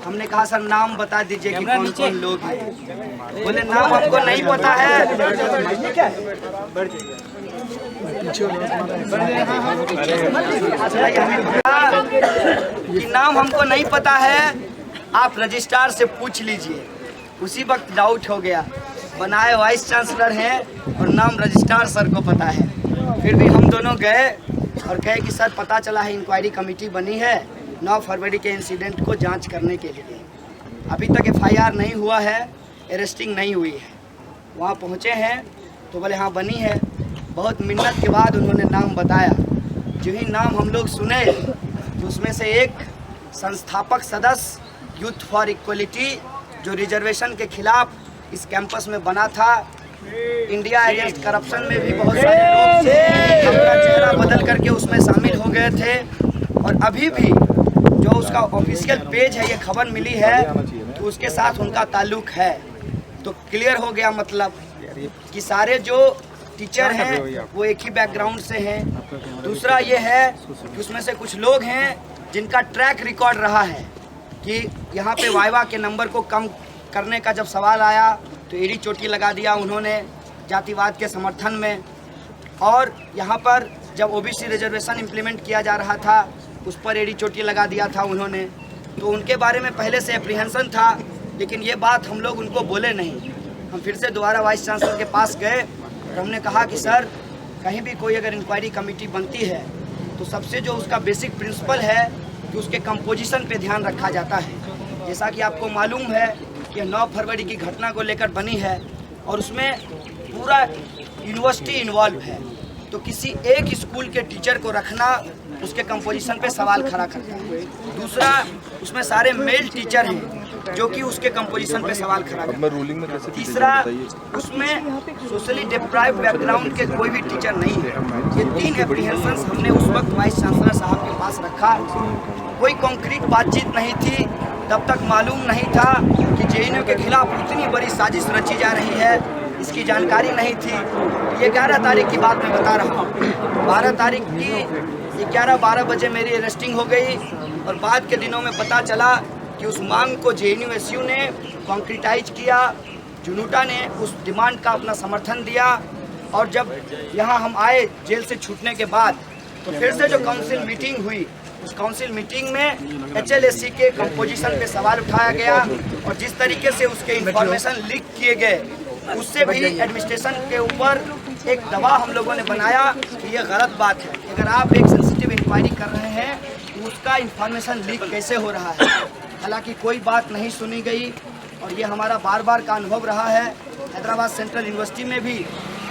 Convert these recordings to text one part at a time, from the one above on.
हमने कहा सर नाम बता दीजिए कि कौन कौन लोग हैं। बोले नाम हमको नहीं पता है। कि नाम हमको नहीं पता है, आप रजिस्ट्रार से पूछ लीजिए। उसी वक्त डाउट हो गया, बनाए वाइस चांसलर हैं और नाम रजिस्ट्रार सर को पता है। फिर भी हम दोनों गए और कहे कि सर पता चला है इंक्वायरी कमेटी बनी है 9 फरवरी के इंसिडेंट को जांच करने के लिए। अभी तक FIR नहीं हुआ है, अरेस्टिंग नहीं हुई है। वहाँ पहुँचे हैं तो बोले हाँ बनी है। बहुत मिन्नत के बाद उन्होंने नाम बताया। जो ही नाम हम लोग सुने तो उसमें से एक संस्थापक सदस्य यूथ फॉर इक्वलिटी, जो रिजर्वेशन के खिलाफ इस कैंपस में बना था। इंडिया अगेंस्ट करप्शन में भी बहुत सारे लोग अपना चेहरा बदल करके उसमें शामिल हो गए थे। और अभी भी जो उसका ऑफिशियल पेज है, ये खबर मिली है तो उसके साथ उनका ताल्लुक है। तो क्लियर हो गया मतलब कि सारे जो टीचर हैं वो एक ही बैकग्राउंड से हैं। दूसरा ये है कि उसमें से कुछ लोग हैं जिनका ट्रैक रिकॉर्ड रहा है कि यहाँ पे वाइवा के नंबर को कम करने का जब सवाल आया तो एड़ी चोटी लगा दिया उन्होंने जातिवाद के समर्थन में। और यहाँ पर जब OBC रिजर्वेशन इम्प्लीमेंट किया जा रहा था उस पर एड़ी चोटी लगा दिया था उन्होंने। तो उनके बारे में पहले से एप्रीहेंशन था, लेकिन ये बात हम लोग उनको बोले नहीं। हम फिर से दोबारा वाइस चांसलर के पास गए और हमने कहा कि सर कहीं भी कोई अगर इंक्वायरी कमेटी बनती है तो सबसे जो उसका बेसिक प्रिंसिपल है कि उसके कंपोजिशन पे ध्यान रखा जाता है। जैसा कि आपको मालूम है कि 9 फरवरी की घटना को लेकर बनी है और उसमें पूरा यूनिवर्सिटी इन्वॉल्व है। तो किसी एक स्कूल के टीचर को रखना उसके कंपोजिशन पे सवाल खड़ा करता है। दूसरा, उसमें सारे मेल टीचर हैं जो कि उसके कंपोजिशन पे सवाल खड़ा करता है। तीसरा, उसमें सोशली डिप्राइव बैकग्राउंड के कोई भी टीचर नहीं है। ये 3 एप्रीहेंशंस हमने उस वक्त वाइस चांसलर साहब के पास रखा। कोई कॉन्क्रीट बातचीत नहीं थी, तब तक मालूम नहीं था कि JNU के खिलाफ इतनी बड़ी साजिश रची जा रही है, इसकी जानकारी नहीं थी। ये 11 तारीख की बात मैं बता रहा हूँ। 12 तारीख की 11-12 बजे मेरी अरेस्टिंग हो गई और बाद के दिनों में पता चला कि उस मांग को JNU-SU ने कॉन्क्रीटाइज किया। जुनूटा ने उस डिमांड का अपना समर्थन दिया। और जब यहाँ हम आए जेल से छूटने के बाद तो फिर से जो काउंसिल मीटिंग हुई, उस काउंसिल मीटिंग में HLSC के कंपोजिशन पे सवाल उठाया गया और जिस तरीके से उसके इंफॉर्मेशन लीक किए गए उससे भी एडमिनिस्ट्रेशन के ऊपर एक दबाव हम लोगों ने बनाया कि ये गलत बात है। अगर आप एक सेंसिटिव इंक्वायरी कर रहे हैं तो उसका इंफॉर्मेशन लीक कैसे हो रहा है। हालांकि कोई बात नहीं सुनी गई और ये हमारा बार बार का अनुभव रहा है। हैदराबाद सेंट्रल यूनिवर्सिटी में भी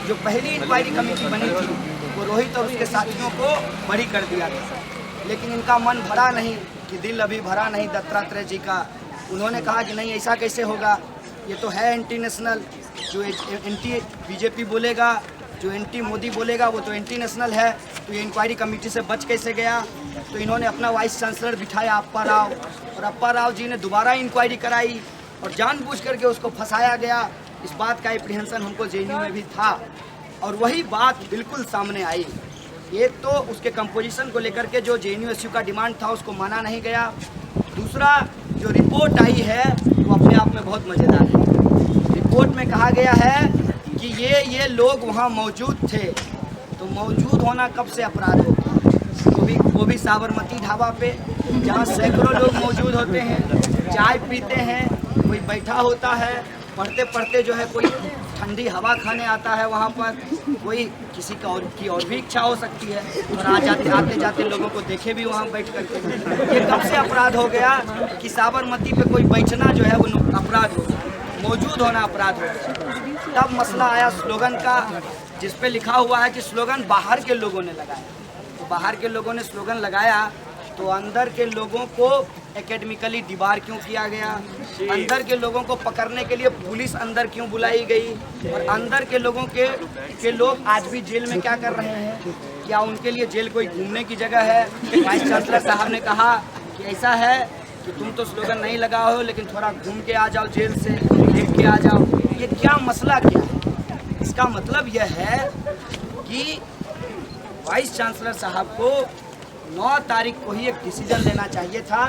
जो पहली इंक्वायरी कमेटी बनी थी वो रोहित और उसके साथियों को बरी कर दिया था, लेकिन इनका मन भरा नहीं कि दिल अभी भरा नहीं दत्तात्रेय जी का। उन्होंने कहा कि नहीं ऐसा कैसे होगा, ये तो है एंटी नेशनल। जो एंटी BJP बोलेगा, जो एंटी मोदी बोलेगा वो तो एंटी नेशनल है। तो ये इंक्वायरी कमेटी से बच कैसे गया। तो इन्होंने अपना वाइस चांसलर बिठाया अप्पा राव, और अप्पा राव जी ने दोबारा इंक्वायरी कराई और जानबूझ करके उसको फंसाया गया। इस बात का एप्रीहेंशन हमको JNU में भी था और वही बात बिल्कुल सामने आई। एक तो उसके कंपोजिशन को लेकर के जो JNU-SU का डिमांड था उसको माना नहीं गया। दूसरा, जो रिपोर्ट आई है वो अपने आप में बहुत मज़ेदार है। रिपोर्ट में कहा गया है कि ये लोग वहाँ मौजूद थे। तो मौजूद होना कब से अपराध होगा, वो भी साबरमती ढाबा पे जहाँ सैकड़ों लोग मौजूद होते हैं, चाय पीते हैं, कोई बैठा होता है, पढ़ते पढ़ते जो है कोई ठंडी हवा खाने आता है वहाँ पर, कोई किसी की और भी इच्छा हो सकती है और आते जाते लोगों को देखे भी वहाँ बैठ करके। ये कब से अपराध हो गया कि साबरमती पे कोई बैठना जो है वो अपराध हो गया, मौजूद होना अपराध हो गया। तब मसला आया स्लोगन का, जिस पे लिखा हुआ है कि स्लोगन बाहर के लोगों ने लगाया। तो बाहर के लोगों ने स्लोगन लगाया तो अंदर के लोगों को एकेडमिकली डिबार क्यों किया गया, अंदर के लोगों को पकड़ने के लिए पुलिस अंदर क्यों बुलाई गई, और अंदर के लोगों के लोग आज भी जेल में क्या कर रहे हैं, क्या उनके लिए जेल कोई घूमने की जगह है। वाइस चांसलर साहब ने कहा कि ऐसा है कि तुम तो स्लोगन नहीं लगाओ हो, लेकिन थोड़ा घूम के आ जाओ जेल से, देख के आ जाओ। ये क्या मसला क्या है। इसका मतलब यह है कि वाइस चांसलर साहब को 9 तारीख को ही एक डिसीजन लेना चाहिए था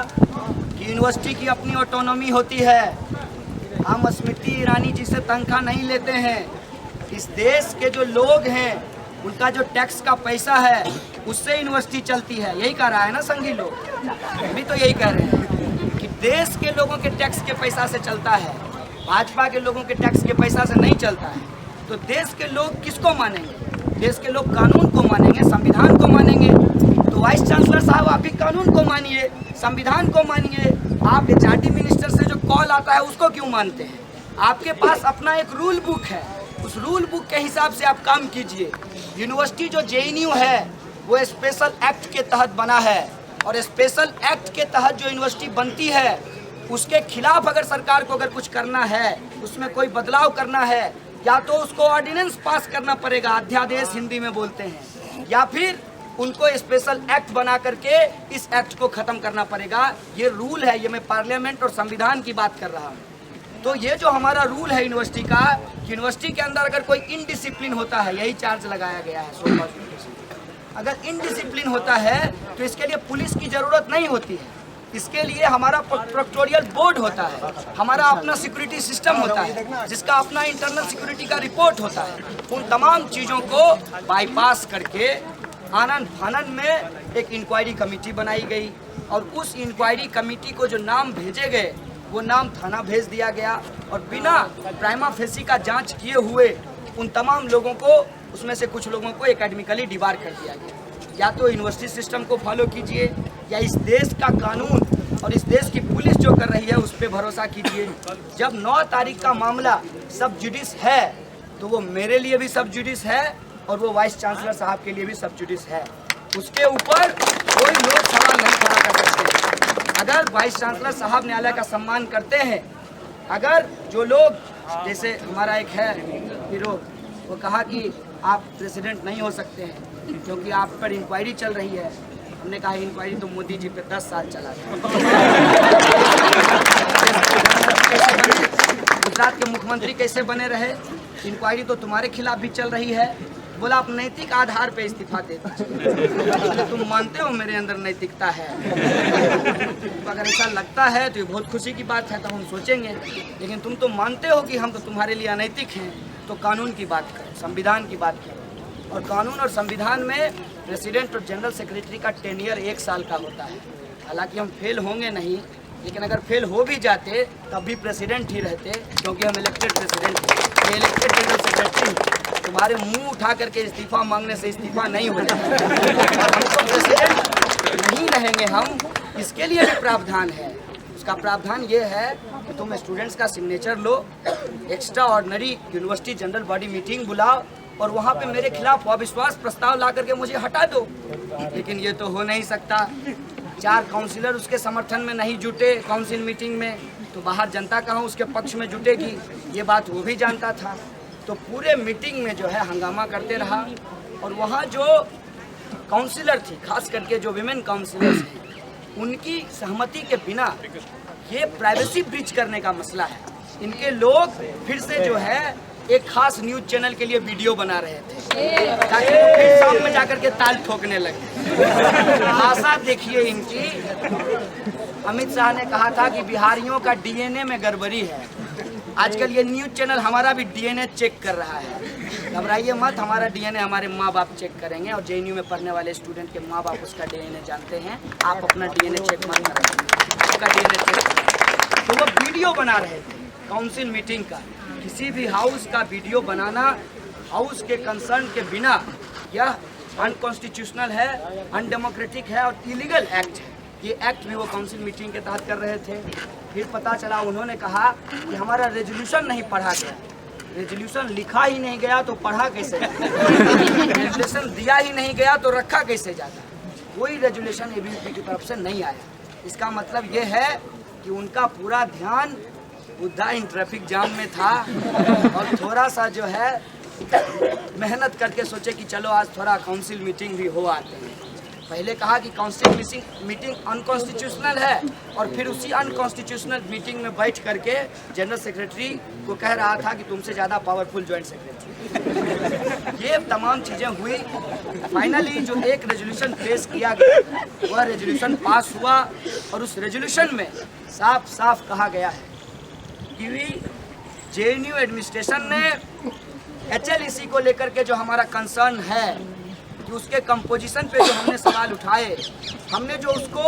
कि यूनिवर्सिटी की अपनी ऑटोनॉमी होती है। हम स्मृति ईरानी जी से तनख्वाह नहीं लेते हैं। इस देश के जो लोग हैं उनका जो टैक्स का पैसा है उससे यूनिवर्सिटी चलती है। यही कह रहा है ना संघी लोग, अभी तो यही कह रहे हैं कि देश के लोगों के टैक्स के पैसा से चलता है, भाजपा के लोगों के टैक्स के पैसा से नहीं चलता है। तो देश के लोग किसको मानेंगे? देश के लोग कानून को मानेंगे, संविधान को मानेंगे। तो वाइस चांसलर साहब आप भी कानून को मानिए, संविधान को मानिए। आप HRD मिनिस्टर से जो कॉल आता है उसको क्यों मानते हैं? आपके पास अपना एक रूल बुक है, उस रूल बुक के हिसाब से आप काम कीजिए। यूनिवर्सिटी जो JNU है वो स्पेशल एक्ट के तहत बना है, और स्पेशल एक्ट के तहत जो यूनिवर्सिटी बनती है उसके खिलाफ अगर सरकार को अगर कुछ करना है, उसमें कोई बदलाव करना है, या तो उसको ऑर्डिनेंस पास करना पड़ेगा, अध्यादेश हिंदी में बोलते हैं, या फिर उनको स्पेशल एक्ट बना करके इस एक्ट को खत्म करना पड़ेगा। ये रूल है, ये मैं पार्लियामेंट और संविधान की बात कर रहा हूँ। तो ये जो हमारा रूल है यूनिवर्सिटी का, यूनिवर्सिटी के अंदर अगर कोई इनडिसिप्लिन होता है, यही चार्ज लगाया गया है, अगर इनडिसिप्लिन होता है तो इसके लिए पुलिस की जरूरत नहीं होती है। इसके लिए हमारा प्रोक्टोरियल बोर्ड होता है, हमारा अपना सिक्योरिटी सिस्टम होता है, जिसका अपना इंटरनल सिक्योरिटी का रिपोर्ट होता है। उन तमाम चीज़ों को बाईपास करके आनन फानन में एक इंक्वायरी कमेटी बनाई गई, और उस इंक्वायरी कमेटी को जो नाम भेजे गए वो नाम थाना भेज दिया गया, और बिना प्राइमा फेसी का जांच किए हुए उन तमाम लोगों को, उसमें से कुछ लोगों को एकेडमिकली डिबार कर दिया गया। या तो यूनिवर्सिटी सिस्टम को फॉलो कीजिए, या इस देश का कानून और इस देश की पुलिस जो कर रही है उस पर भरोसा कीजिए। जब 9 तारीख का मामला सब जुडिस है तो वो मेरे लिए भी सब जुडिस है, और वो वाइस चांसलर साहब के लिए भी सब जुडिस है। उसके ऊपर कोई लोग सवाल नहीं खड़ा कर सकते। अगर वाइस चांसलर साहब न्यायालय का सम्मान करते हैं, अगर जो लोग, जैसे हमारा एक है हीरो, वो कहा कि आप प्रेसिडेंट नहीं हो सकते हैं क्योंकि आप पर इंक्वायरी चल रही है। हमने कहा इंक्वायरी तो मोदी जी पे 10 साल चला था। गुजरात के मुख्यमंत्री कैसे बने रहे? इंक्वायरी तो तुम्हारे खिलाफ भी चल रही है। बोला आप नैतिक आधार पे इस्तीफा देते हैं। तुम मानते हो मेरे अंदर नैतिकता है? तो अगर ऐसा लगता है तो ये बहुत खुशी की बात है, तो हम सोचेंगे। लेकिन तुम तो मानते हो कि हम तो तुम्हारे लिए अनैतिक हैं, तो कानून की बात करो, संविधान की बात करो। और कानून और संविधान में प्रेसिडेंट और जनरल सेक्रेटरी का टेन्योर 1 साल का होता है। हालांकि हम फेल होंगे नहीं, लेकिन अगर फेल हो भी जाते तब भी प्रेसिडेंट ही रहते, क्योंकि हम इलेक्टेड प्रेसिडेंट हैं, इलेक्टेड जनरल सेक्रेटरी। तुम्हारे मुंह उठा करके इस्तीफा मांगने से इस्तीफा नहीं होगा, और हम तो प्रेसिडेंट नहीं रहेंगे। हम इसके लिए भी प्रावधान है। उसका प्रावधान ये है कि तुम स्टूडेंट्स का सिग्नेचर लो, extraordinary university general body meeting बुलाओ, और वहाँ पे मेरे खिलाफ अविश्वास प्रस्ताव ला करके मुझे हटा दो। लेकिन ये तो हो नहीं सकता। 4 काउंसिलर उसके समर्थन में नहीं जुटे काउंसिल मीटिंग में, तो बाहर जनता कहाँ उसके पक्ष में जुटेगी? ये बात वो भी जानता था। तो पूरे मीटिंग में जो है हंगामा करते रहा, और वहाँ जो काउंसिलर थी, खास करके जो विमेन काउंसिलर्स हैं, उनकी सहमति के बिना ये प्राइवेसी ब्रीच करने का मसला है। इनके लोग फिर से जो है एक खास न्यूज चैनल के लिए वीडियो बना रहे थे, ताकि वो फिर शाम में जाकर के ताल ठोकने लगे। आशा देखिए इनकी। अमित शाह ने कहा था कि बिहारियों का DNA में गड़बड़ी है। आजकल ये न्यूज चैनल हमारा भी DNA चेक कर रहा है। घबराइए मत, हमारा DNA हमारे माँ बाप चेक करेंगे, और JNU में पढ़ने वाले स्टूडेंट के माँ बाप उसका DNA जानते हैं। आप अपना DNA चेक मत करेंगे, उसका DNA चेक। तो वो वीडियो बना रहे थे काउंसिल मीटिंग का। किसी भी हाउस का वीडियो बनाना हाउस के कंसर्न के बिना, यह अनकॉन्स्टिट्यूशनल है, अनडेमोक्रेटिक है और इलीगल एक्ट है। ये एक्ट भी वो काउंसिल मीटिंग के तहत कर रहे थे। फिर पता चला, उन्होंने कहा कि हमारा रेजोल्यूशन नहीं पढ़ा गया। रेजोल्यूशन लिखा ही नहीं गया तो पढ़ा कैसे जाता? रेजोल्यूशन दिया ही नहीं गया तो रखा कैसे जाता? कोई रेजोल्यूशन ABVP की तरफ से नहीं आया। इसका मतलब ये है कि उनका पूरा ध्यान बुद्धा इन ट्रैफिक जाम में था, और थोड़ा सा जो है मेहनत करके सोचे कि चलो आज थोड़ा काउंसिल मीटिंग भी हो आते हैं। पहले कहा कि काउंसिल मीटिंग अनकॉन्स्टिट्यूशनल है, और फिर उसी अनकॉन्स्टिट्यूशनल मीटिंग में बैठ करके जनरल सेक्रेटरी को कह रहा था कि तुमसे ज़्यादा पावरफुल ज्वाइंट सेक्रेटरी। ये तमाम चीज़ें हुई। फाइनली जो एक रेजोल्यूशन पेश किया गया वह रेजोल्यूशन पास हुआ, और उस रेजोल्यूशन में साफ साफ कहा गया है कि JNU एडमिनिस्ट्रेशन ने HLEC को लेकर के जो हमारा कंसर्न है कि उसके कंपोजिशन पे जो हमने सवाल उठाए, हमने जो उसको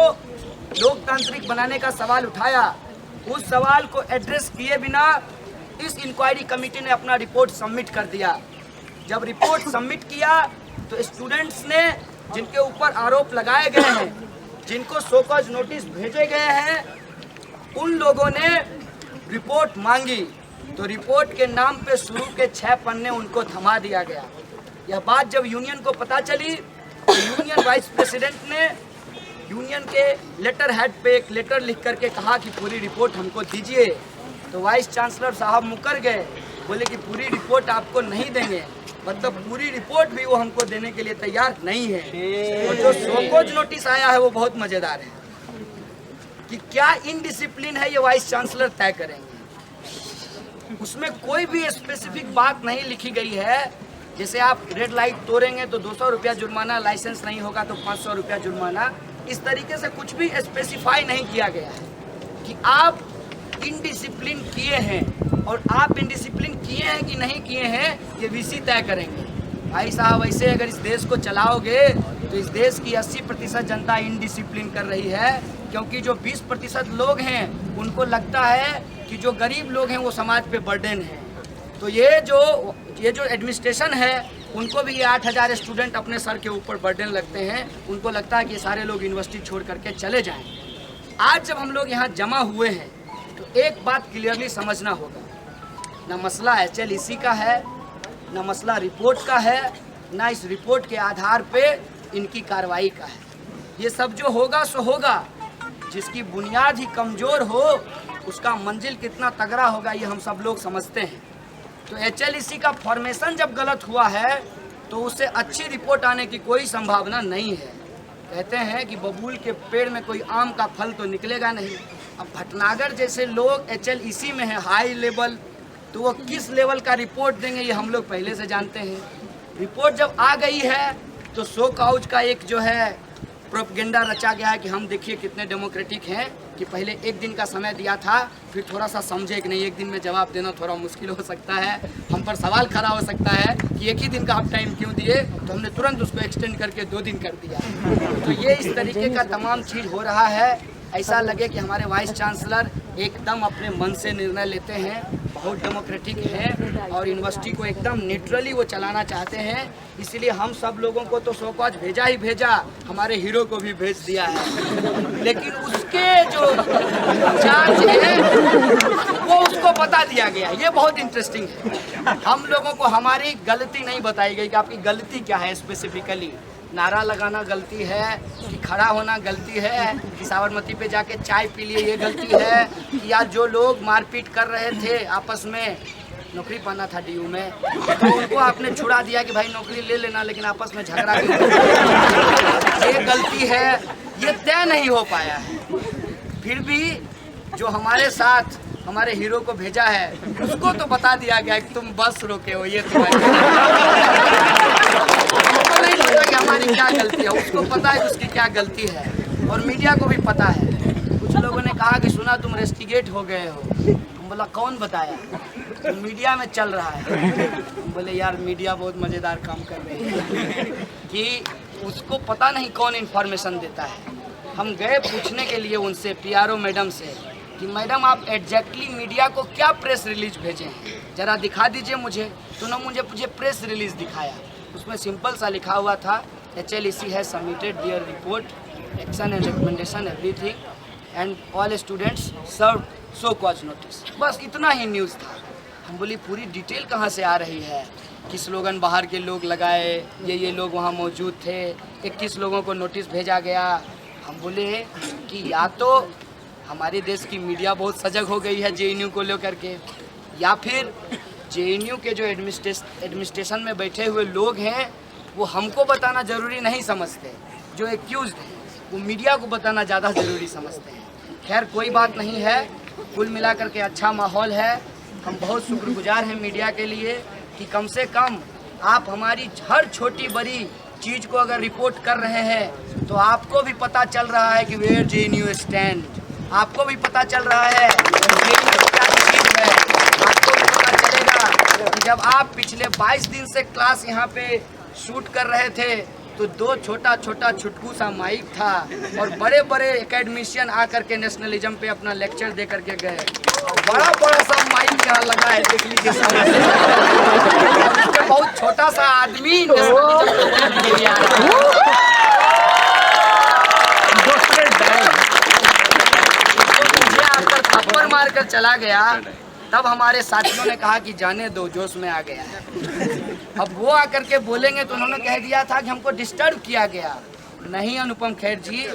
लोकतांत्रिक बनाने का सवाल उठाया, उस सवाल को एड्रेस किए बिना इस इंक्वायरी कमेटी ने अपना रिपोर्ट सबमिट कर दिया। जब रिपोर्ट सबमिट किया तो स्टूडेंट्स ने जिनके ऊपर आरोप लगाए गए हैं, जिनको शो कॉज नोटिस भेजे गए हैं, उन लोगों ने रिपोर्ट मांगी, तो रिपोर्ट के नाम पे शुरू के 6 पन्ने उनको थमा दिया गया। यह बात जब यूनियन को पता चली तो यूनियन वाइस प्रेसिडेंट ने यूनियन के लेटर हेड पे एक लेटर लिख करके कहा कि पूरी रिपोर्ट हमको दीजिए। तो वाइस चांसलर साहब मुकर गए, बोले कि पूरी रिपोर्ट आपको नहीं देंगे, मतलब पूरी रिपोर्ट भी वो हमको देने के लिए तैयार नहीं है। और जो शोकॉज नोटिस आया है वो बहुत मजेदार है कि क्या इनडिसिप्लिन है ये वाइस चांसलर तय करेंगे। उसमें कोई भी स्पेसिफिक बात नहीं लिखी गई है। जैसे आप रेड लाइट तोड़ेंगे तो 200 रुपया जुर्माना, लाइसेंस नहीं होगा तो 500 रुपया जुर्माना, इस तरीके से कुछ भी स्पेसिफाई नहीं किया गया है कि आप इनडिसिप्लिन किए हैं, और आप इनडिसिप्लिन किए हैं कि नहीं किए हैं ये VC तय करेंगे। भाई साहब, ऐसे अगर इस देश को चलाओगे तो इस देश की 80% जनता इनडिसिप्लिन कर रही है, क्योंकि जो 20% लोग हैं उनको लगता है कि जो गरीब लोग हैं वो समाज पे बर्डन है। तो ये जो एडमिनिस्ट्रेशन है उनको भी ये 8000 स्टूडेंट अपने सर के ऊपर बर्डन लगते हैं। उनको लगता है कि सारे लोग यूनिवर्सिटी छोड़ करके चले जाएं। आज जब हम लोग यहाँ जमा हुए हैं तो एक बात क्लियरली समझना होगा, ना मसला HLEC का है, ना मसला रिपोर्ट का है, ना इस रिपोर्ट के आधार पे इनकी कार्रवाई का है। ये सब जो होगा सो होगा। जिसकी बुनियाद ही कमज़ोर हो उसका मंजिल कितना तगड़ा होगा ये हम सब लोग समझते हैं। तो HLEC का फॉर्मेशन जब गलत हुआ है तो उससे अच्छी रिपोर्ट आने की कोई संभावना नहीं है। कहते हैं कि बबूल के पेड़ में कोई आम का फल तो निकलेगा नहीं। अब भटनागर जैसे लोग HLEC में है हाई लेवल, तो वो किस लेवल का रिपोर्ट देंगे ये हम लोग पहले से जानते हैं। रिपोर्ट जब आ गई है तो शो कॉज का एक जो है प्रोपगेंडा रचा गया है कि हम देखिए कितने डेमोक्रेटिक हैं, कि पहले 1 दिन का समय दिया था, फिर थोड़ा सा समझे कि नहीं 1 दिन में जवाब देना थोड़ा मुश्किल हो सकता है, हम पर सवाल खड़ा हो सकता है कि 1 ही दिन का आप टाइम क्यों दिए, तो हमने तुरंत उसको एक्सटेंड करके 2 दिन कर दिया। तो ये इस तरीके का तमाम चीज़ हो रहा है। ऐसा लगे कि हमारे वाइस चांसलर एकदम अपने मन से निर्णय लेते हैं, बहुत डेमोक्रेटिक हैं और यूनिवर्सिटी को एकदम न्यूट्रली वो चलाना चाहते हैं। इसीलिए हम सब लोगों को तो शो कॉज भेजा ही भेजा, हमारे हीरो को भी भेज दिया है, लेकिन उसके जो चार्ज है वो उसको बता दिया गया। ये बहुत इंटरेस्टिंग है। हम लोगों को हमारी गलती नहीं बताई गई कि आपकी गलती क्या है स्पेसिफिकली। नारा लगाना गलती है कि खड़ा होना गलती है कि साबरमती पे जाके चाय पी लिए ये गलती है, कि यार जो लोग मारपीट कर रहे थे आपस में, नौकरी पाना था DU में, तो उनको आपने छुड़ा दिया कि भाई नौकरी ले लेना, लेकिन आपस में झगड़ा ये गलती है। ये तय नहीं हो पाया है। फिर भी जो हमारे साथ हमारे हीरो को भेजा है उसको तो बता दिया गया कि तुम बस रोके हो, ये तुम्हारी नहीं पता कि हमारी क्या गलती है, उसको पता है उसकी क्या गलती है, और मीडिया को भी पता है। कुछ लोगों ने कहा कि सुना तुम रेस्टिगेट हो गए हो, हम बोला कौन बताया, तो मीडिया में चल रहा है। हम बोले यार मीडिया बहुत मज़ेदार काम कर रही है कि उसको पता नहीं कौन इन्फॉर्मेशन देता है। हम गए पूछने के लिए उनसे PRO मैडम से कि मैडम आप एग्जैक्टली मीडिया को क्या प्रेस रिलीज भेजे हैं, ज़रा दिखा दीजिए मुझे। तो उन्होंने मुझे प्रेस रिलीज़ दिखाया, उसमें सिंपल सा लिखा हुआ था HLEC has submitted their report, action and recommendation everything and all students serve show cause notice. बस इतना ही न्यूज़ था। हम बोली पूरी डिटेल कहाँ से आ रही है कि स्लोगन बाहर के लोग लगाए, ये लोग वहाँ मौजूद थे, 21 लोगों को नोटिस भेजा गया। हम बोले कि या तो हमारे देश की मीडिया बहुत सजग हो गई है JNU को लेकर के, या फिर JNU के जो एडमिनिस्ट्रेशन में बैठे हुए लोग हैं वो हमको बताना ज़रूरी नहीं समझते। जो एक्यूज्ड हैं वो मीडिया को बताना ज़्यादा ज़रूरी समझते हैं। खैर कोई बात नहीं है, कुल मिलाकर के अच्छा माहौल है। हम बहुत शुक्रगुजार हैं मीडिया के लिए कि कम से कम आप हमारी हर छोटी बड़ी चीज़ को अगर रिपोर्ट कर रहे हैं तो आपको भी पता चल रहा है कि वेयर JNU स्टैंड, आपको भी पता चल रहा है JNU क्या चीज़ है। आपको भी पता चलेगा कि जब आप पिछले 22 दिन से क्लास यहाँ पे शूट कर रहे थे तो 2 छोटा छोटा छुटकू सा माइक था और बड़े बड़े एकेडमिशियन आकर के नेशनलिज्म पे अपना लेक्चर दे करके गए। बड़ा बड़ा सा माइक यहाँ लगा है देख लीजिए सामने, बहुत छोटा सा आदमी नेशनलिज्म के लिए आ रहा है, आकर थप्पड़ मार कर चला गया। तब हमारे साथियों ने कहा कि जाने दो, जोश में आ गया है। अब वो आकर के बोलेंगे तो उन्होंने कह दिया था कि हमको डिस्टर्ब किया गया। नहीं अनुपम खेर जी,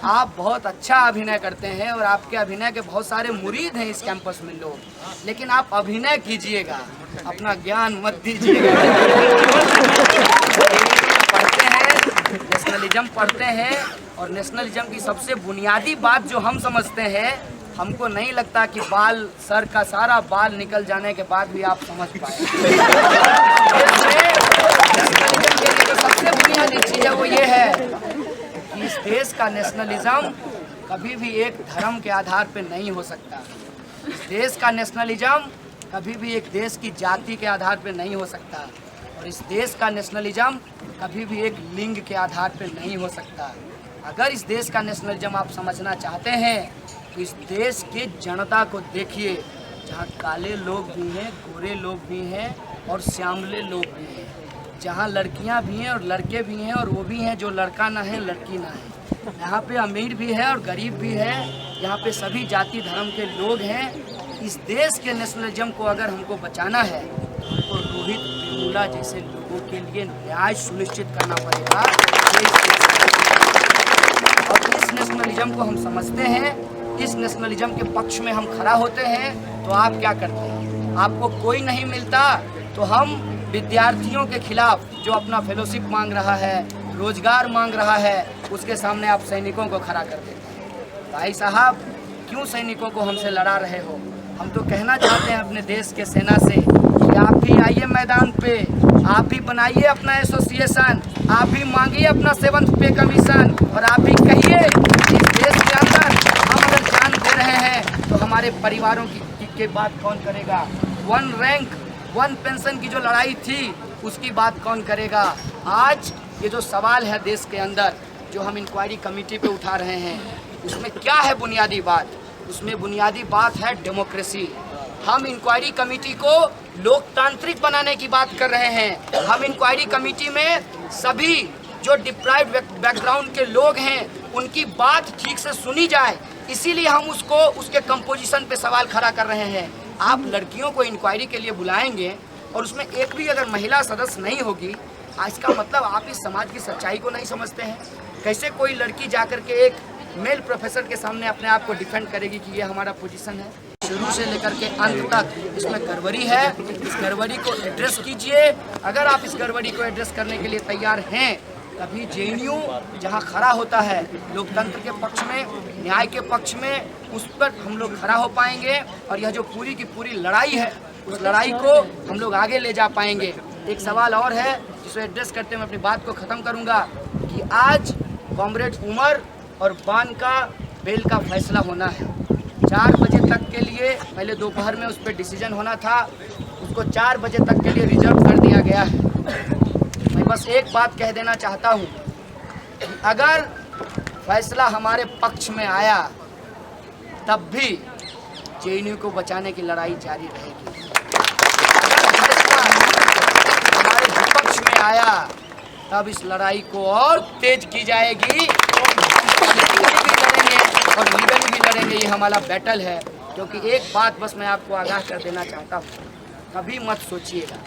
आप बहुत अच्छा अभिनय करते हैं और आपके अभिनय के बहुत सारे मुरीद हैं इस कैंपस में लोग, लेकिन आप अभिनय कीजिएगा, अपना ज्ञान मत दीजिएगा। पढ़ते हैं, नेशनलिज्म पढ़ते हैं और नेशनलिज्म की सबसे बुनियादी बात जो हम समझते हैं, हमको नहीं लगता कि बाल, सर का सारा बाल निकल जाने के बाद भी आप समझ पाए। नेशनलिज्म के लिए जो सबसे बुनियादी चीज़ है वो ये है कि इस देश का नेशनलिज्म कभी भी एक धर्म के आधार पर नहीं हो सकता। इस देश का नेशनलिज्म कभी भी एक देश की जाति के आधार पर नहीं हो सकता और इस देश का नेशनलिज्म कभी भी एक लिंग के आधार पर नहीं हो सकता। अगर इस देश का नेशनलिज्म आप समझना चाहते हैं तो इस देश के जनता को देखिए, जहाँ काले लोग भी हैं, गोरे लोग भी हैं और श्यामले लोग भी हैं, जहाँ लड़कियाँ भी हैं और लड़के भी हैं और वो भी हैं जो लड़का ना है लड़की ना है। यहाँ पे अमीर भी है और गरीब भी है, यहाँ पे सभी जाति धर्म के लोग हैं। इस देश के नेशनलिज्म को अगर हमको बचाना है तो रोहित वेमुला जैसे लोगों के लिए न्याय सुनिश्चित करना पड़ेगा। और इस नेशनलिज्म को हम समझते हैं, इस नेशनलिज्म के पक्ष में हम खड़ा होते हैं। तो आप क्या करते हैं? आपको कोई नहीं मिलता तो हम विद्यार्थियों के खिलाफ जो अपना फेलोशिप मांग रहा है, रोजगार मांग रहा है, उसके सामने आप सैनिकों को खड़ा कर देते हैं। भाई साहब, क्यों सैनिकों को हमसे लड़ा रहे हो? हम तो कहना चाहते हैं अपने देश के सेना से कि आप भी आइए मैदान पे, आप भी बनाइए अपना एसोसिएशन, आप भी मांगिए अपना 7th पे कमीशन और आप भी कहिए इस देश के अंदर हम अगर जान दे रहे हैं तो हमारे परिवारों की बात कौन करेगा? 1 रैंक 1 पेंशन की जो लड़ाई थी उसकी बात कौन करेगा? आज ये जो सवाल है देश के अंदर जो हम इंक्वायरी कमेटी पे उठा रहे हैं, उसमें क्या है बुनियादी बात? उसमें बुनियादी बात है डेमोक्रेसी। हम इंक्वायरी कमेटी को लोकतांत्रिक बनाने की बात कर रहे हैं। हम इंक्वायरी कमेटी में सभी जो डिप्राइव्ड बैकग्राउंड के लोग हैं उनकी बात ठीक से सुनी जाए, इसीलिए हम उसको उसके कंपोजिशन पे सवाल खड़ा कर रहे हैं। आप लड़कियों को इंक्वायरी के लिए बुलाएंगे और उसमें एक भी अगर महिला सदस्य नहीं होगी, इसका मतलब आप इस समाज की सच्चाई को नहीं समझते हैं। कैसे कोई लड़की जाकर के एक मेल प्रोफेसर के सामने अपने आप को डिफेंड करेगी कि ये हमारा पोजीशन है? शुरू से लेकर के अंत तक इसमें गड़बड़ी है। इस गड़बड़ी को एड्रेस कीजिए। अगर आप इस गड़बड़ी को एड्रेस करने के लिए तैयार हैं, तभी JNU जहां खड़ा होता है लोकतंत्र के पक्ष में, न्याय के पक्ष में, उस पर हम लोग खड़ा हो पाएंगे और यह जो पूरी की पूरी लड़ाई है उस लड़ाई को हम लोग आगे ले जा पाएंगे। एक सवाल और है जिसे एड्रेस करते हुए अपनी बात को ख़त्म करूंगा कि आज कॉमरेड उमर और बान का बेल का फैसला होना है। 4 बजे तक के लिए, पहले दोपहर में उस पर डिसीजन होना था, उसको 4 बजे तक के लिए रिजर्व कर दिया गया है। मैं बस एक बात कह देना चाहता हूँ कि अगर फैसला हमारे पक्ष में आया तब भी JNU को बचाने की लड़ाई जारी रहेगी। अगर फैसला हमारे विपक्ष में आया तब इस लड़ाई को और तेज की जाएगी। भी लड़ेंगे और लीगली भी लड़ेंगे, ये हमारा बैटल है। क्योंकि एक बात बस मैं आपको आगाह कर देना चाहता हूँ, कभी मत सोचिएगा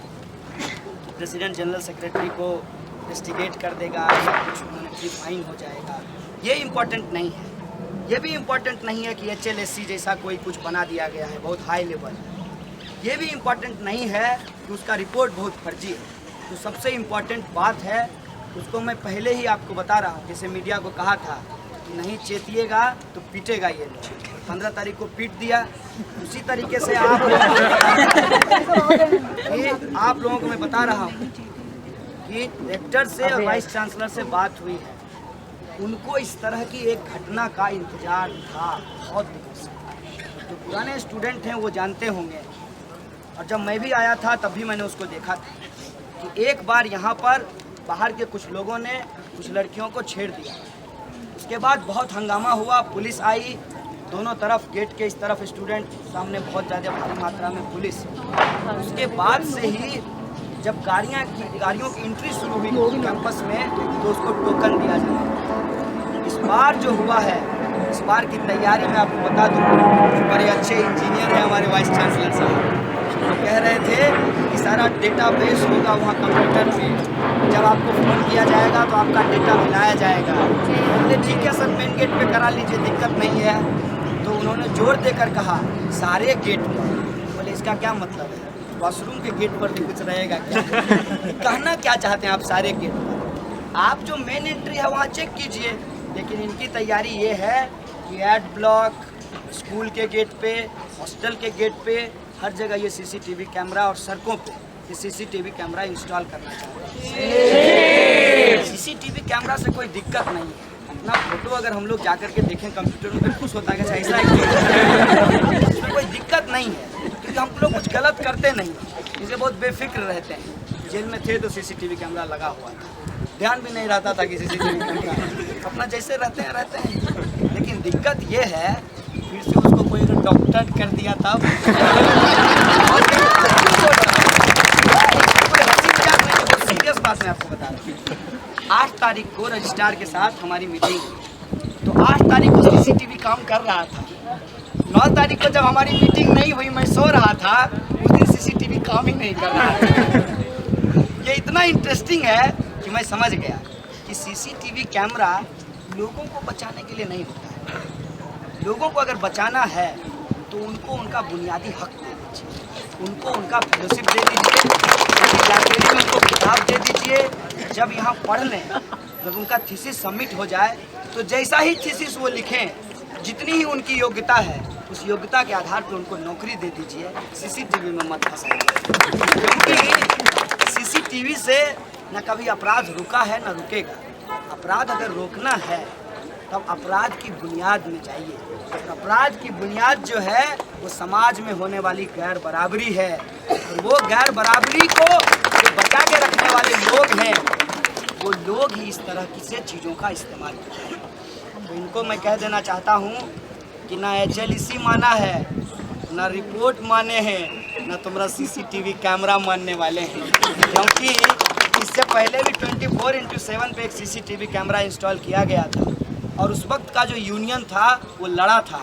प्रेसिडेंट जनरल सेक्रेटरी को इन्वेस्टिगेट कर देगा या कुछ मॉनेटरी फाइन हो जाएगा। ये इम्पोर्टेंट नहीं है। ये भी इम्पोर्टेंट नहीं है कि HLSC जैसा कोई कुछ बना दिया गया है बहुत हाई लेवल। ये भी इम्पोर्टेंट नहीं है कि उसका रिपोर्ट बहुत फर्जी है। तो सबसे इम्पोर्टेंट बात है उसको मैं पहले ही आपको बता रहा हूँ, जैसे मीडिया को कहा था कि नहीं चेतिएगा तो पीटेगा ये लोग। 15 तारीख को पीट दिया। उसी तरीके से आप लोगों को मैं बता रहा हूँ कि रेक्टर से और वाइस चांसलर से बात हुई है, उनको इस तरह की एक घटना का इंतजार था बहुत दिनों से। जो पुराने स्टूडेंट हैं वो जानते होंगे, और जब मैं भी आया था तब भी मैंने उसको देखा था कि एक बार यहाँ पर बाहर के कुछ लोगों ने कुछ लड़कियों को छेड़ दिया। उसके बाद बहुत हंगामा हुआ, पुलिस आई, दोनों तरफ गेट के इस तरफ स्टूडेंट, सामने बहुत ज़्यादा भारी मात्रा में पुलिस। उसके बाद से ही जब गाड़ियों की एंट्री शुरू हुई कैंपस में तो उसको टोकन दिया जाए। इस बार जो हुआ है, इस बार की तैयारी में आपको बता दूं, बड़े अच्छे इंजीनियर हैं हमारे वाइस चांसलर साहब। वो कह रहे थे कि सारा डेटाबेस होगा वहाँ कंप्यूटर पे, जब आपको फ़ोन किया जाएगा तो आपका डेटा मिलाया जाएगा। बोले ठीक है सर, मेन गेट पे करा लीजिए, दिक्कत नहीं है। तो उन्होंने जोर देकर कहा सारे गेट पर। बोले इसका क्या मतलब है, वॉशरूम के गेट पर भी कुछ रहेगा क्या? कहना क्या चाहते हैं आप सारे गेट पर? आप जो मेन एंट्री है वहाँ चेक कीजिए। लेकिन इनकी तैयारी ये है कि एड ब्लॉक, स्कूल के गेट पे, हॉस्टल के गेट पे, हर जगह ये सीसीटीवी कैमरा, और सड़कों पे ये सीसीटीवी कैमरा इंस्टॉल करना चाहते हैं। सीसीटीवी कैमरा से कोई दिक्कत नहीं है। अपना फोटो अगर हम लोग जाकर के देखें कंप्यूटर में, खुश होता है कि ऐसा है, इसमें कोई दिक्कत नहीं है, क्योंकि हम लोग कुछ गलत करते नहीं, इसे बहुत बेफिक्र रहते हैं। जेल में थे तो सीसीटीवी कैमरा लगा हुआ था, ध्यान भी नहीं रहता था कि सीसीटीवी कैमरा, अपना जैसे रहते हैं। लेकिन दिक्कत ये है, फिर से उसको कोई अगर डॉक्टर कर दिया था, सीरियस बात मैं आपको बता रहा हूँ। 8 तारीख को रजिस्ट्रार के साथ हमारी मीटिंग, तो 8 तारीख को सीसीटीवी काम कर रहा था। 9 तारीख को जब हमारी मीटिंग नहीं हुई, मैं सो रहा था, उस दिन सीसीटीवी काम ही नहीं कर रहा था। ये इतना इंटरेस्टिंग है कि मैं समझ गया कि सीसीटीवी कैमरा लोगों को बचाने के लिए नहीं होता है। लोगों को अगर बचाना है तो उनको उनका बुनियादी हक दे दीजिए, उनको उनका फेलोशिप दे दीजिए, लाइब्रेरी में उनको किताब दे दीजिए। जब यहाँ पढ़ लें, जब उनका थीसिस सबमिट हो जाए, तो जैसा ही थीसिस वो लिखें, जितनी ही उनकी योग्यता है, उस योग्यता के आधार पर उनको नौकरी दे दीजिए। सीसीटीवी में मत फंसाइए, क्योंकि सीसीटीवी से न कभी अपराध रुका है न रुकेगा। अपराध अगर रोकना है तब अपराध की बुनियाद में जाइए। अपराध की बुनियाद जो है वो समाज में होने वाली गैर बराबरी है, और वो गैर बराबरी को जो बचा के रखने वाले लोग हैं, वो लोग ही इस तरह की से चीज़ों का इस्तेमाल करते हैं। तो इनको मैं कह देना चाहता हूँ कि ना HLEC माना है, ना रिपोर्ट माने हैं, ना तुम्हारा सीसीटीवी कैमरा मानने वाले हैं। क्योंकि इससे पहले भी 24/7 पे एक सीसीटीवी कैमरा इंस्टॉल किया गया था, और उस वक्त का जो यूनियन था वो लड़ा था,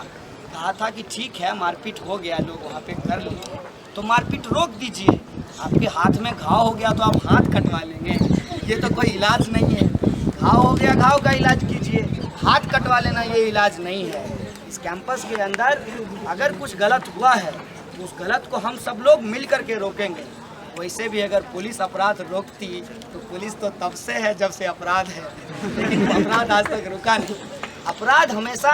कहा था कि ठीक है मारपीट हो गया, लोग वहाँ पे कर लीजिए, तो मारपीट रोक दीजिए। आपके हाथ में घाव हो गया तो आप हाथ कटवा लेंगे, ये तो कोई इलाज नहीं है। घाव हो गया, घाव का इलाज कीजिए, हाथ कटवा लेना ये इलाज नहीं है। इस कैंपस के अंदर अगर कुछ गलत हुआ है तो उस गलत को हम सब लोग मिल कर के रोकेंगे। वैसे भी अगर पुलिस अपराध रोकती तो पुलिस तो तब से है जब से अपराध है, लेकिन अपराध आज तक रुका नहीं। अपराध हमेशा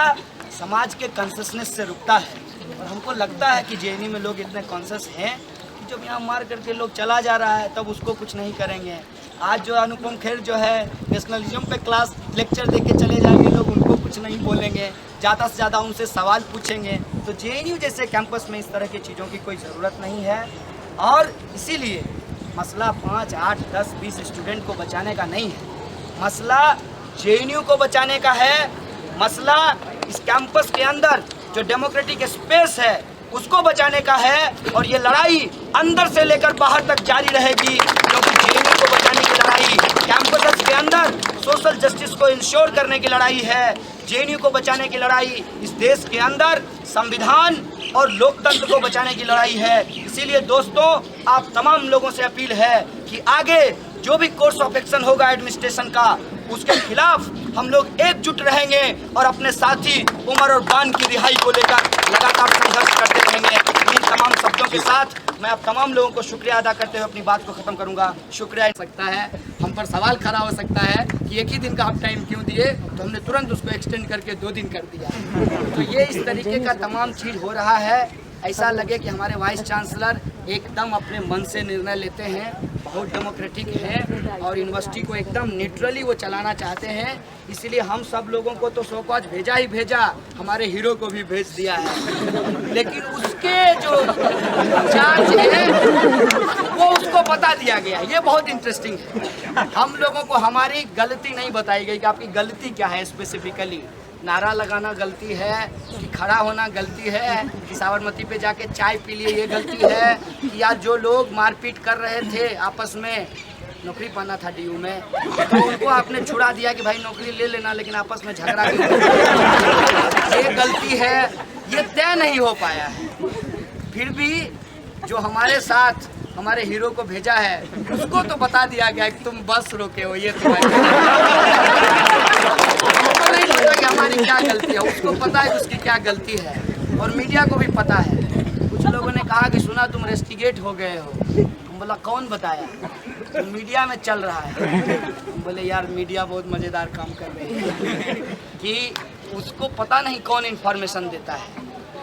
समाज के कॉन्शसनेस से रुकता है, और हमको लगता है कि JNU में लोग इतने कॉन्शस हैं कि जब यहाँ मार करके लोग चला जा रहा है तब उसको कुछ नहीं करेंगे। आज जो अनुपम खेर जो है नेशनलिज्म पे क्लास लेक्चर दे के चले जाएंगे लोग, उनको कुछ नहीं बोलेंगे, ज़्यादा से ज़्यादा उनसे सवाल पूछेंगे। तो JNU जैसे कैंपस में इस तरह की चीज़ों की कोई ज़रूरत नहीं है, और इसीलिए मसला 5, 8, 10, 20 स्टूडेंट को बचाने का नहीं है, मसला JNU को बचाने का है। मसला इस कैंपस के अंदर जो डेमोक्रेटिक स्पेस है उसको बचाने का है, और ये लड़ाई अंदर से लेकर बाहर तक जारी रहेगी, क्योंकि JNU को बचाने की लड़ाई कैंपस के अंदर सोशल जस्टिस को इंश्योर करने की लड़ाई है। JNU को बचाने की लड़ाई इस देश के अंदर संविधान और लोकतंत्र को बचाने की लड़ाई है। इसीलिए दोस्तों, आप तमाम लोगों से अपील है कि आगे जो भी कोर्स ऑफ एक्शन होगा एडमिनिस्ट्रेशन का, उसके खिलाफ हम लोग एकजुट रहेंगे और अपने साथी उमर और बान की रिहाई को लेकर लगातार संघर्ष करते रहेंगे। इन तमाम शब्दों के साथ मैं आप तमाम लोगों को शुक्रिया अदा करते हुए अपनी बात को ख़त्म करूंगा। शुक्रिया सकता है, हम पर सवाल खड़ा हो सकता है कि एक ही दिन का आप टाइम क्यों दिए, तो हमने तुरंत उसको एक्सटेंड करके 2 दिन कर दिया। तो ये इस तरीके का तमाम चीज़ हो रहा है। ऐसा लगे कि हमारे वाइस चांसलर एकदम अपने मन से निर्णय लेते हैं, बहुत डेमोक्रेटिक है और यूनिवर्सिटी को एकदम न्यूट्रली वो चलाना चाहते हैं। इसलिए हम सब लोगों को तो शोकॉज भेजा ही भेजा, हमारे हीरो को भी भेज दिया है, लेकिन उसके जो चार्ज है वो उसको बता दिया गया। ये बहुत इंटरेस्टिंग है। हम लोगों को हमारी गलती नहीं बताई गई कि आपकी गलती क्या है स्पेसिफिकली। नारा लगाना गलती है कि खड़ा होना गलती है कि साबरमती पे जाके चाय पी लिए ये गलती है कि यार जो लोग मारपीट कर रहे थे आपस में, नौकरी पाना था डीयू में, तो उनको आपने छुड़ा दिया कि भाई नौकरी ले लेना, लेकिन आपस में झगड़ा ये गलती है, ये तय नहीं हो पाया है। फिर भी जो हमारे साथ हमारे हीरो को भेजा है उसको तो बता दिया गया कि तुम बस रोके हो, ये हमको नहीं पता कि हमारी क्या गलती है, उसको पता है उसकी क्या गलती है और मीडिया को भी पता है। कुछ लोगों ने कहा कि सुना तुम रेस्टिगेट हो गए हो, हम बोला कौन बताया, तो मीडिया में चल रहा है। हम बोले यार मीडिया बहुत मज़ेदार काम कर रही है कि उसको पता नहीं कौन इन्फॉर्मेशन देता है।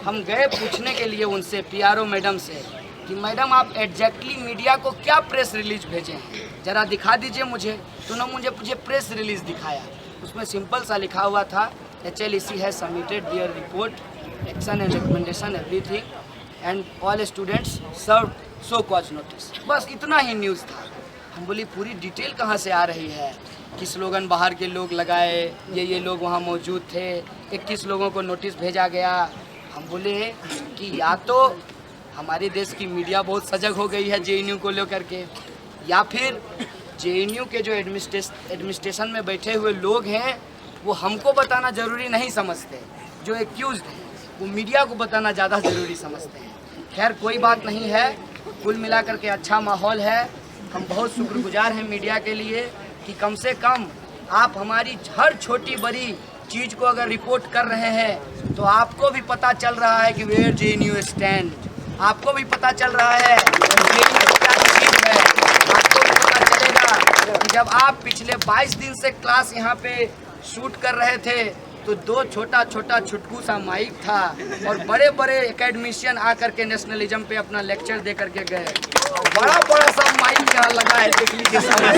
हम गए पूछने के लिए उनसे, PRO मैडम से, कि मैडम आप एग्जैक्टली मीडिया को क्या प्रेस रिलीज भेजे हैं, ज़रा दिखा दीजिए मुझे। तो उन्होंने मुझे प्रेस रिलीज दिखाया, उसमें सिंपल सा लिखा हुआ था HLEC has submitted their report, action and recommendation everything and all students serve show cause notice. बस इतना ही न्यूज़ था। हम बोली पूरी डिटेल कहाँ से आ रही है कि स्लोगन बाहर के लोग लगाए, ये लोग वहाँ मौजूद थे, 21 लोगों को नोटिस भेजा गया। हम बोले कि या तो हमारे देश की मीडिया बहुत सजग हो गई है JNU को लेकर के, या फिर JNU के जो एडमिनिस्ट्रेशन में बैठे हुए लोग हैं वो हमको बताना ज़रूरी नहीं समझते, जो एक्यूज़ हैं वो मीडिया को बताना ज़्यादा ज़रूरी समझते हैं। खैर कोई बात नहीं है, कुल मिलाकर के अच्छा माहौल है। हम बहुत शुक्रगुजार हैं मीडिया के लिए कि कम से कम आप हमारी हर छोटी बड़ी चीज़ को अगर रिपोर्ट कर रहे हैं तो आपको भी पता चल रहा है कि वेयर JNU स्टैंड, आपको भी पता चल रहा है क्या चीज़ है। आपको भी पता चलेगा कि जब आप पिछले 22 दिन से क्लास यहाँ पे शूट कर रहे थे तो 2 छोटा छोटा छुटकू सा माइक था और बड़े बड़े एकेडमिशियन आकर के नेशनलिज्म पे अपना लेक्चर दे करके गए। बड़ा बड़ा सा माइक यहाँ लगा है, देख लीजिए सामने।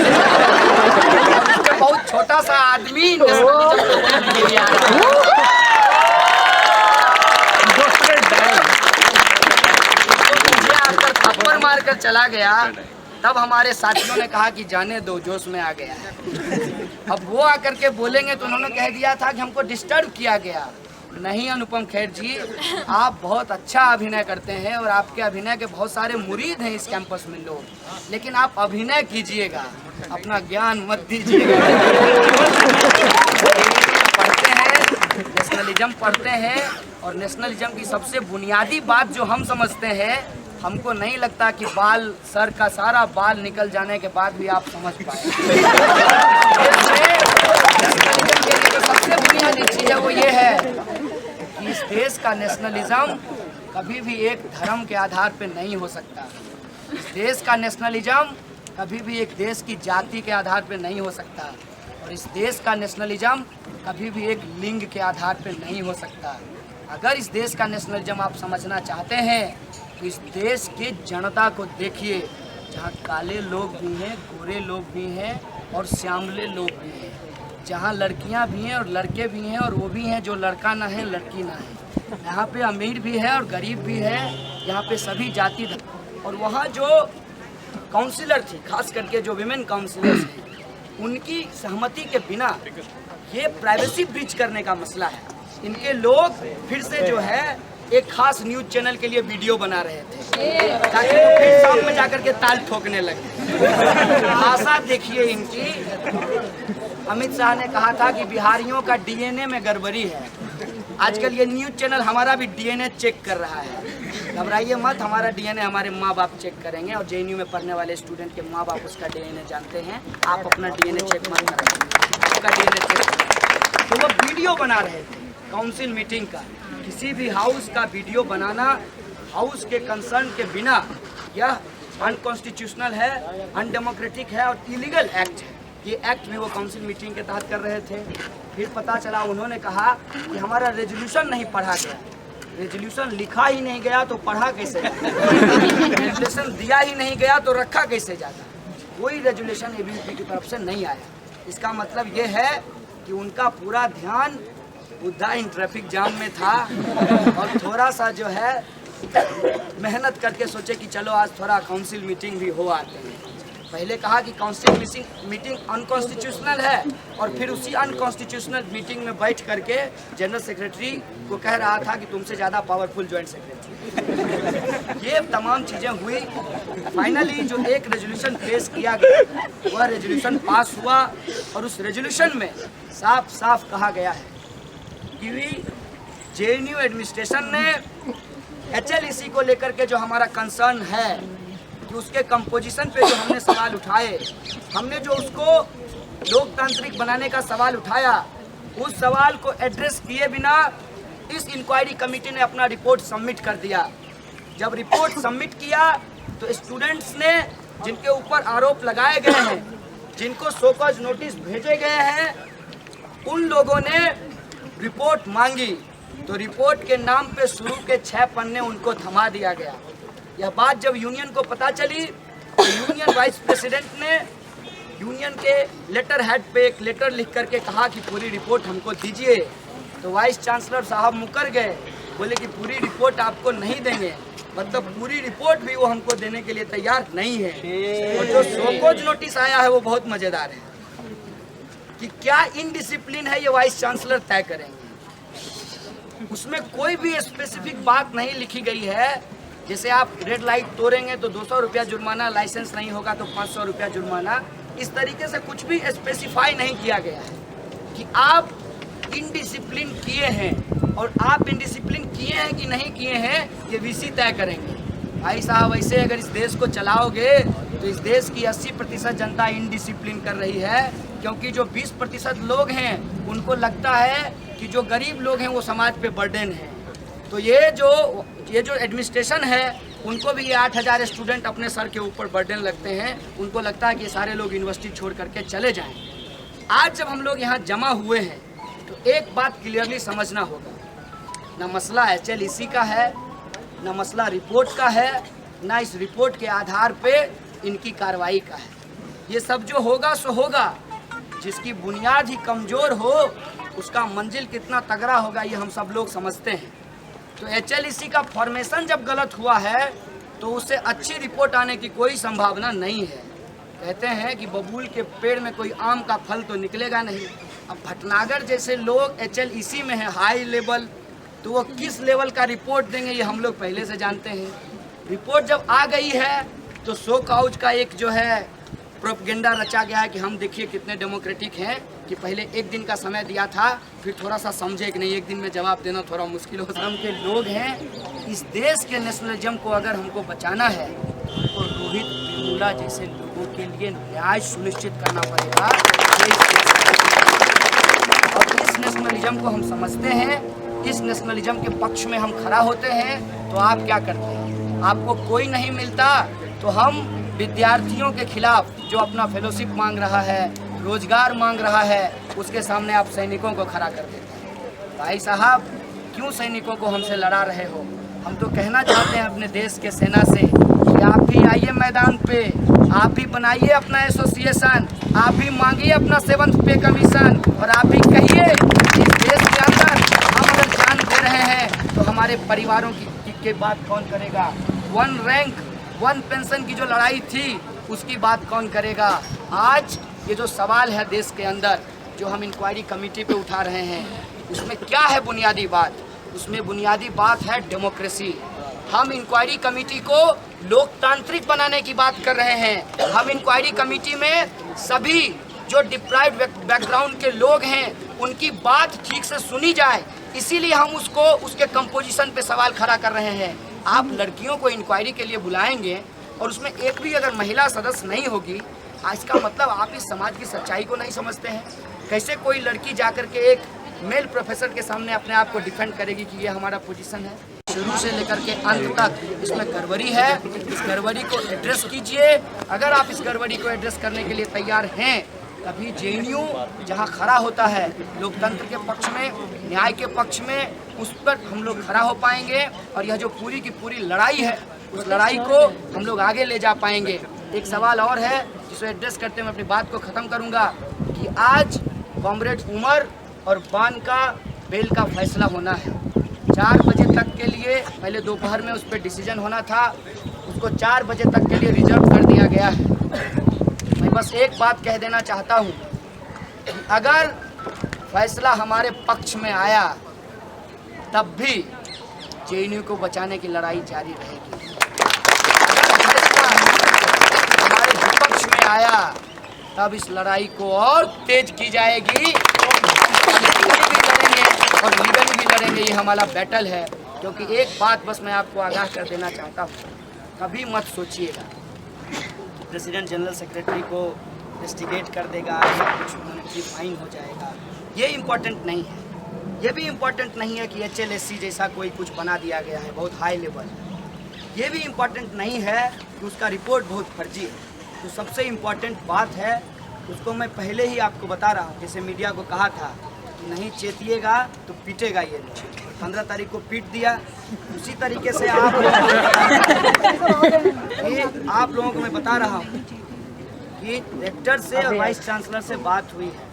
बहुत छोटा सा आदमी थप्पड़ मार कर चला गया। तब हमारे साथियों ने कहा कि जाने दो, जोश में आ गया है। अब वो आकर के बोलेंगे तो उन्होंने कह दिया था कि हमको डिस्टर्ब किया गया। नहीं अनुपम खेर जी, आप बहुत अच्छा अभिनय करते हैं और आपके अभिनय के बहुत सारे मुरीद हैं इस कैंपस में लोग, लेकिन आप अभिनय कीजिएगा, अपना ज्ञान मत दीजिएगा। पढ़ते हैं, नेशनलिज्म पढ़ते हैं और नेशनलिज्म की सबसे बुनियादी बात जो हम समझते हैं, हमको नहीं लगता कि बाल, सर का सारा बाल निकल जाने के बाद भी आप समझ पाए। नेशनलिज्म के लिए जो सबसे बुनियादी चीज़ है वो ये है कि इस देश का नेशनलिज्म कभी भी एक धर्म के आधार पर नहीं हो सकता। इस देश का नेशनलिज्म कभी भी एक देश की जाति के आधार पर नहीं हो सकता और इस देश का नेशनलिज्म कभी भी एक लिंग के आधार पर नहीं हो सकता। अगर इस देश का नेशनलिज्म आप समझना चाहते हैं तो इस देश के जनता को देखिए, जहाँ काले लोग भी हैं, गोरे लोग भी हैं और श्यामले लोग भी हैं, जहाँ लड़कियाँ भी हैं और लड़के भी हैं और वो भी हैं जो लड़का ना है लड़की ना है। यहाँ पे अमीर भी है और गरीब भी है, यहाँ पे सभी जाति। और वहाँ जो काउंसिलर थी, खास करके जो विमेन काउंसिलर्स हैं, उनकी सहमति के बिना ये प्राइवेसी ब्रीच करने का मसला है। इनके लोग फिर से जो है एक खास न्यूज़ चैनल के लिए वीडियो बना रहे थे ताकि वो फिर शाम में जाकर के ताल ठोकने लगे। आशा देखिए इनकी। अमित शाह ने कहा था कि बिहारियों का DNA में गड़बड़ी है। आजकल ये न्यूज़ चैनल हमारा भी DNA चेक कर रहा है। घबराइए मत, हमारा DNA हमारे माँ बाप चेक करेंगे और JNU में पढ़ने वाले स्टूडेंट के माँ बाप उसका DNA जानते हैं। आप अपना DNA चेक मत करेंगे, आपका DNA चेक। तो वो वीडियो बना रहे थे काउंसिल मीटिंग का। किसी भी हाउस का वीडियो बनाना हाउस के कंसर्न के बिना यह अनकॉन्स्टिट्यूशनल है, अनडेमोक्रेटिक है और इलीगल एक्ट है। ये एक्ट भी वो काउंसिल मीटिंग के तहत कर रहे थे। फिर पता चला उन्होंने कहा कि हमारा रेजोल्यूशन नहीं पढ़ा गया। रेजोल्यूशन लिखा ही नहीं गया तो पढ़ा कैसे जाता? रेजोल्यूशन दिया ही नहीं गया तो रखा कैसे जाता? कोई रेजोल्यूशन एबीवीपी की तरफ से नहीं आया। इसका मतलब ये है कि उनका पूरा ध्यान बुद्धा इन ट्रैफिक जाम में था और थोड़ा सा जो है मेहनत करके सोचे कि चलो आज थोड़ा काउंसिल मीटिंग भी हो आते हैं। पहले कहा कि काउंसिल मीटिंग अनकॉन्स्टिट्यूशनल है और फिर उसी अनकॉन्स्टिट्यूशनल मीटिंग में बैठ करके जनरल सेक्रेटरी को कह रहा था कि तुमसे ज़्यादा पावरफुल ज्वाइंट सेक्रेटरी। ये तमाम चीज़ें हुई। फाइनली जो एक रेजोल्यूशन पेश किया गया वह रेजोल्यूशन पास हुआ और उस रेजोल्यूशन में साफ साफ कहा गया है कि जेएनयू एडमिनिस्ट्रेशन ने HLEC को लेकर के जो हमारा कंसर्न है कि उसके कंपोजिशन पे जो हमने सवाल उठाए, हमने जो उसको लोकतांत्रिक बनाने का सवाल उठाया, उस सवाल को एड्रेस किए बिना इस इंक्वायरी कमेटी ने अपना रिपोर्ट सबमिट कर दिया। जब रिपोर्ट सबमिट किया तो स्टूडेंट्स ने जिनके ऊपर आरोप लगाए गए हैं, जिनको शो कॉज नोटिस भेजे गए हैं, उन लोगों ने रिपोर्ट मांगी तो रिपोर्ट के नाम पे शुरू के 6 पन्ने उनको थमा दिया गया। यह बात जब यूनियन को पता चली तो यूनियन वाइस प्रेसिडेंट ने यूनियन के लेटर हेड पे एक लेटर लिख करके कहा कि पूरी रिपोर्ट हमको दीजिए। तो वाइस चांसलर साहब मुकर गए, बोले कि पूरी रिपोर्ट आपको नहीं देंगे। मतलब पूरी रिपोर्ट भी वो हमको देने के लिए तैयार नहीं है। और जो शोकॉज नोटिस आया है वो बहुत मजेदार है कि क्या इनडिसिप्लिन है ये वाइस चांसलर तय करेंगे। उसमें कोई भी स्पेसिफिक बात नहीं लिखी गई है। जैसे आप रेड लाइट तोड़ेंगे तो 200 रुपया जुर्माना, लाइसेंस नहीं होगा तो 500 रुपया जुर्माना। इस तरीके से कुछ भी स्पेसिफाई नहीं किया गया है कि आप इनडिसिप्लिन किए हैं और आप इनडिसिप्लिन किए हैं कि नहीं किए हैं ये वीसी तय करेंगे। भाई साहब, ऐसे अगर इस देश को चलाओगे तो इस देश की 80% जनता इनडिसिप्लिन कर रही है, क्योंकि जो 20% लोग हैं उनको लगता है कि जो गरीब लोग हैं वो समाज पे बर्डन है। तो ये जो एडमिनिस्ट्रेशन है उनको भी ये 8000 स्टूडेंट अपने सर के ऊपर बर्डन लगते हैं। उनको लगता है कि सारे लोग यूनिवर्सिटी छोड़ करके चले जाएं। आज जब हम लोग यहाँ जमा हुए हैं तो एक बात क्लियरली समझना होगा, न मसला HLEC का है, न मसला रिपोर्ट का है, न इस रिपोर्ट के आधार पे इनकी कार्रवाई का है। ये सब जो होगा सो होगा। जिसकी बुनियाद ही कमज़ोर हो उसका मंजिल कितना तगड़ा होगा ये हम सब लोग समझते हैं। तो HLEC का फॉर्मेशन जब गलत हुआ है तो उससे अच्छी रिपोर्ट आने की कोई संभावना नहीं है। कहते हैं कि बबूल के पेड़ में कोई आम का फल तो निकलेगा नहीं। अब भटनागर जैसे लोग HLEC में है हाई लेवल, तो वो किस लेवल का रिपोर्ट देंगे ये हम लोग पहले से जानते हैं। रिपोर्ट जब आ गई है तो शो काउज का एक जो है प्रोपगेंडा रचा गया है कि हम देखिए कितने डेमोक्रेटिक हैं, कि पहले एक दिन का समय दिया था, फिर थोड़ा सा समझे कि नहीं एक दिन में जवाब देना थोड़ा मुश्किल हो। हम के लोग हैं, इस देश के नेशनलिज्म को अगर हमको बचाना है तो रोहित वेमुला जैसे लोगों के लिए न्याय सुनिश्चित करना पड़ेगा। और इस नेशनलिज्म को हम समझते हैं, इस नेशनलिज्म के पक्ष में हम खड़ा होते हैं। तो आप क्या करते हैं? आपको कोई नहीं मिलता तो हम विद्यार्थियों के खिलाफ जो अपना फेलोशिप मांग रहा है, रोजगार मांग रहा है, उसके सामने आप सैनिकों को खड़ा कर देते हैं। भाई साहब, क्यों सैनिकों को हमसे लड़ा रहे हो? हम तो कहना चाहते हैं अपने देश के सेना से कि आप भी आइए मैदान पे, आप भी बनाइए अपना एसोसिएशन, आप भी मांगिए अपना 7th पे कमीशन और आप भी कहिए इस देश के अंदर हम अगर जान दे रहे हैं तो हमारे परिवारों की बात कौन करेगा? 1 रैंक 1 पेंशन की जो लड़ाई थी उसकी बात कौन करेगा? आज ये जो सवाल है देश के अंदर जो हम इंक्वायरी कमेटी पे उठा रहे हैं, उसमें क्या है बुनियादी बात? उसमें बुनियादी बात है डेमोक्रेसी। हम इंक्वायरी कमेटी को लोकतांत्रिक बनाने की बात कर रहे हैं। हम इंक्वायरी कमेटी में सभी जो डिप्राइव्ड बैकग्राउंड के लोग हैं उनकी बात ठीक से सुनी जाए, इसीलिए हम उसको उसके कंपोजिशन पे सवाल खड़ा कर रहे हैं। आप लड़कियों को इंक्वायरी के लिए बुलाएंगे और उसमें एक भी अगर महिला सदस्य नहीं होगी, इसका मतलब आप इस समाज की सच्चाई को नहीं समझते हैं। कैसे कोई लड़की जाकर के एक मेल प्रोफेसर के सामने अपने आप को डिफेंड करेगी कि ये हमारा पोजीशन है? शुरू से लेकर के अंत तक इसमें गड़बड़ी है। इस गड़बड़ी को एड्रेस कीजिए। अगर आप इस गड़बड़ी को एड्रेस करने के लिए तैयार हैं, तभी जेएनयू जहां खड़ा होता है लोकतंत्र के पक्ष में, न्याय के पक्ष में, उस पर हम लोग खड़ा हो पाएंगे और यह जो पूरी की पूरी लड़ाई है उस लड़ाई को हम लोग आगे ले जा पाएंगे। एक सवाल और है जिसे एड्रेस करते मैं अपनी बात को ख़त्म करूंगा कि आज कॉमरेड उमर और बान का बेल का फैसला होना है। 4 बजे तक के लिए, पहले दोपहर में उस पर डिसीजन होना था, उसको 4 बजे तक के लिए रिजर्व कर दिया गया है। मैं बस एक बात कह देना चाहता हूँ कि अगर फैसला हमारे पक्ष में आया तब भी जेएनयू को बचाने की लड़ाई जारी रहेगी। अगर फैसला हमारे विपक्ष में आया तब इस लड़ाई को और तेज की जाएगी और लीगली भी लड़ेंगे। ये हमारा बैटल है। क्योंकि एक बात बस मैं आपको आगाह कर देना चाहता हूँ, कभी मत सोचिएगा प्रेसिडेंट जनरल सेक्रेटरी को इन्वेस्टिगेट कर देगा या कुछ मॉनेटरी फाइन हो जाएगा। ये इम्पोर्टेंट नहीं है। ये भी इम्पोर्टेंट नहीं है कि HLSC जैसा कोई कुछ बना दिया गया है बहुत हाई लेवल। ये भी इम्पोर्टेंट नहीं है कि उसका रिपोर्ट बहुत फर्जी है। तो सबसे इम्पोर्टेंट बात है, उसको मैं पहले ही आपको बता रहा हूँ, जैसे मीडिया को कहा था कि नहीं चेतिएगा तो पीटेगा ये। 15 तारीख को पीट दिया। उसी तरीके से आप लोगों को मैं बता रहा हूँ कि रेक्टर से और वाइस चांसलर से बात हुई है।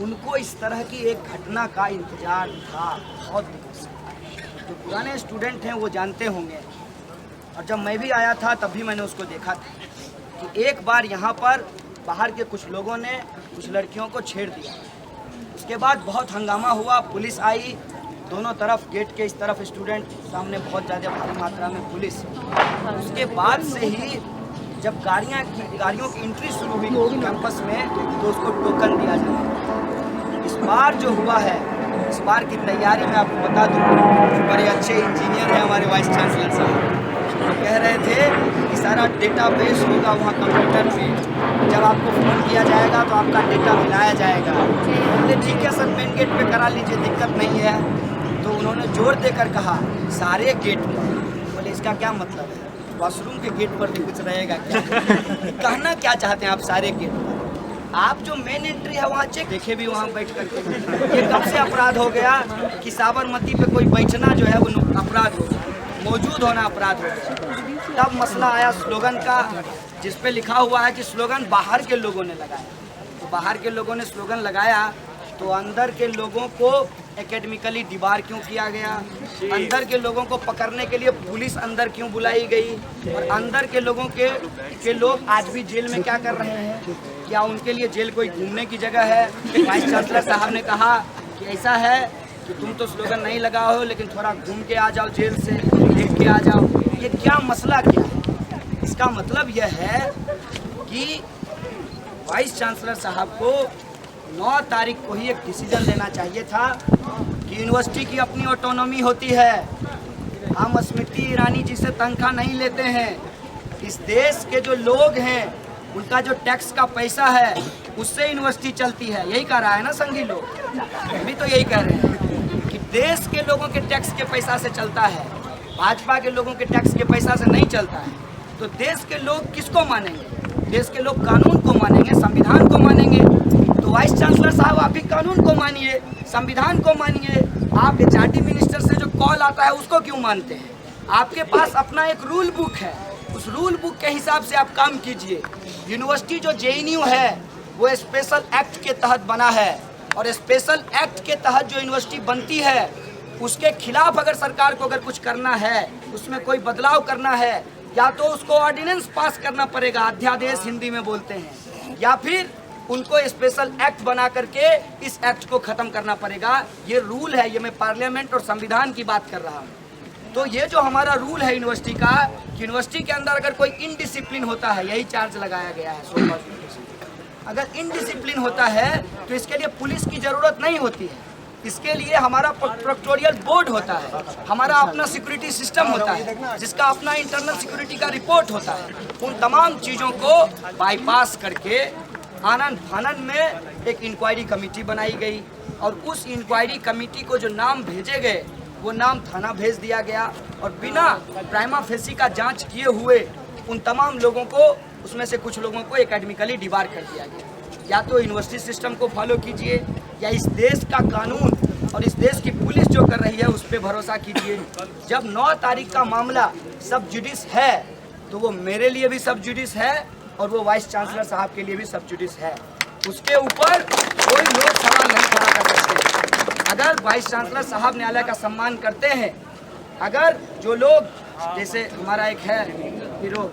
उनको इस तरह की एक घटना का इंतजार था बहुत दिनों से। जो पुराने स्टूडेंट हैं वो जानते होंगे, और जब मैं भी आया था तब भी मैंने उसको देखा था कि एक बार यहाँ पर बाहर के कुछ लोगों ने कुछ लड़कियों को छेड़ दिया। उसके बाद बहुत हंगामा हुआ, पुलिस आई, दोनों तरफ गेट के इस तरफ स्टूडेंट, सामने बहुत ज़्यादा भारी मात्रा में पुलिस। उसके बाद से ही जब गाड़ियों की एंट्री शुरू हुई कैंपस में तो उसको टोकन दिया जाए। इस बार जो हुआ है, इस बार की तैयारी में आपको बता दूँ, बड़े अच्छे इंजीनियर हैं हमारे वाइस चांसलर साहब। वो कह रहे थे कि सारा डेटाबेस होगा वहाँ कंप्यूटर में, जब आपको फ़ोन किया जाएगा तो आपका डेटा मिलाया जाएगा। बोले ठीक है सर, मेन गेट पे करा लीजिए, दिक्कत नहीं है। तो उन्होंने जोर देकर कहा सारे गेट पर। बोले इसका क्या मतलब है? वॉशरूम के गेट पर भी कुछ रहेगा क्या? कहना क्या चाहते हैं आप सारे गेट पर? आप जो मेन एंट्री है वहाँ चेक देखे भी वहाँ बैठ करके। ये कब से अपराध हो गया कि साबरमती पे कोई बैठना जो है वो अपराध हो, मौजूद होना अपराध हो गया। तब मसला आया स्लोगन का, जिस पे लिखा हुआ है कि स्लोगन बाहर के लोगों ने लगाया। तो बाहर के लोगों ने स्लोगन लगाया तो अंदर के लोगों को एकेडमिकली डिबार क्यों किया गया? अंदर के लोगों को पकड़ने के लिए पुलिस अंदर क्यों बुलाई गई? और अंदर के लोगों के लोग आज भी जेल में क्या कर रहे हैं? क्या उनके लिए जेल कोई घूमने की जगह है? वाइस चांसलर साहब ने कहा कि ऐसा है कि तुम तो स्लोगन नहीं लगाओ हो, लेकिन थोड़ा घूम के आ जाओ जेल से, देख के आ जाओ। ये क्या मसला क्या है? इसका मतलब यह है कि वाइस चांसलर साहब को 9 तारीख को ही एक डिसीजन लेना चाहिए था कि यूनिवर्सिटी की अपनी ऑटोनॉमी होती है। हम स्मृति ईरानी जी से तनख्वाह नहीं लेते हैं। इस देश के जो लोग हैं उनका जो टैक्स का पैसा है उससे यूनिवर्सिटी चलती है। यही कह रहा है ना संघी लोग, भी तो यही कह रहे हैं कि देश के लोगों के टैक्स के पैसा से चलता है, भाजपा के लोगों के टैक्स के पैसा से नहीं चलता है। तो देश के लोग किसको मानेंगे? देश के लोग कानून को मानेंगे, संविधान को मानेंगे। तो वाइस चांसलर साहब आप भी कानून को मानिए, संविधान को मानिए। आप HRD मिनिस्टर से जो कॉल आता है उसको क्यों मानते हैं? आपके पास अपना एक रूल बुक है, उस रूल बुक के हिसाब से आप काम कीजिए। यूनिवर्सिटी जो JNU है वो स्पेशल एक्ट के तहत बना है, और स्पेशल एक्ट के तहत जो यूनिवर्सिटी बनती है उसके खिलाफ अगर सरकार को अगर कुछ करना है, उसमें कोई बदलाव करना है, या तो उसको ऑर्डिनेंस पास करना पड़ेगा, अध्यादेश हिंदी में बोलते हैं, या फिर उनको स्पेशल एक्ट बना करके इस एक्ट को खत्म करना पड़ेगा। ये रूल है, ये मैं पार्लियामेंट और संविधान की बात कर रहा हूँ। तो ये जो हमारा रूल है यूनिवर्सिटी का, यूनिवर्सिटी के अंदर अगर कोई इनडिसिप्लिन होता है, यही चार्ज लगाया गया है, अगर इनडिसिप्लिन होता है तो इसके लिए पुलिस की जरूरत नहीं होती है। इसके लिए हमारा प्रोक्टोरियल बोर्ड होता है, हमारा अपना सिक्योरिटी सिस्टम होता है, जिसका अपना इंटरनल सिक्योरिटी का रिपोर्ट होता है। उन तमाम चीज़ों को बाईपास करके आनन फानन में एक इंक्वायरी कमेटी बनाई गई, और उस इंक्वायरी कमेटी को जो नाम भेजे गए वो नाम थाना भेज दिया गया और बिना प्राइमा फेसी का जांच किए हुए उन तमाम लोगों को, उसमें से कुछ लोगों को एकेडमिकली डिबार कर दिया गया। या तो यूनिवर्सिटी सिस्टम को फॉलो कीजिए या इस देश का कानून और इस देश की पुलिस जो कर रही है उस पर भरोसा कीजिए। जब 9 तारीख का मामला सब जुडिस है तो वो मेरे लिए भी सब जुडिस है और वो वाइस चांसलर साहब के लिए भी सब जुडिस है। उसके ऊपर कोई लोग सवाल नहीं खड़ा कर सकते। अगर वाइस चांसलर साहब न्यायालय का सम्मान करते हैं, अगर जो लोग, जैसे हमारा एक है हीरो,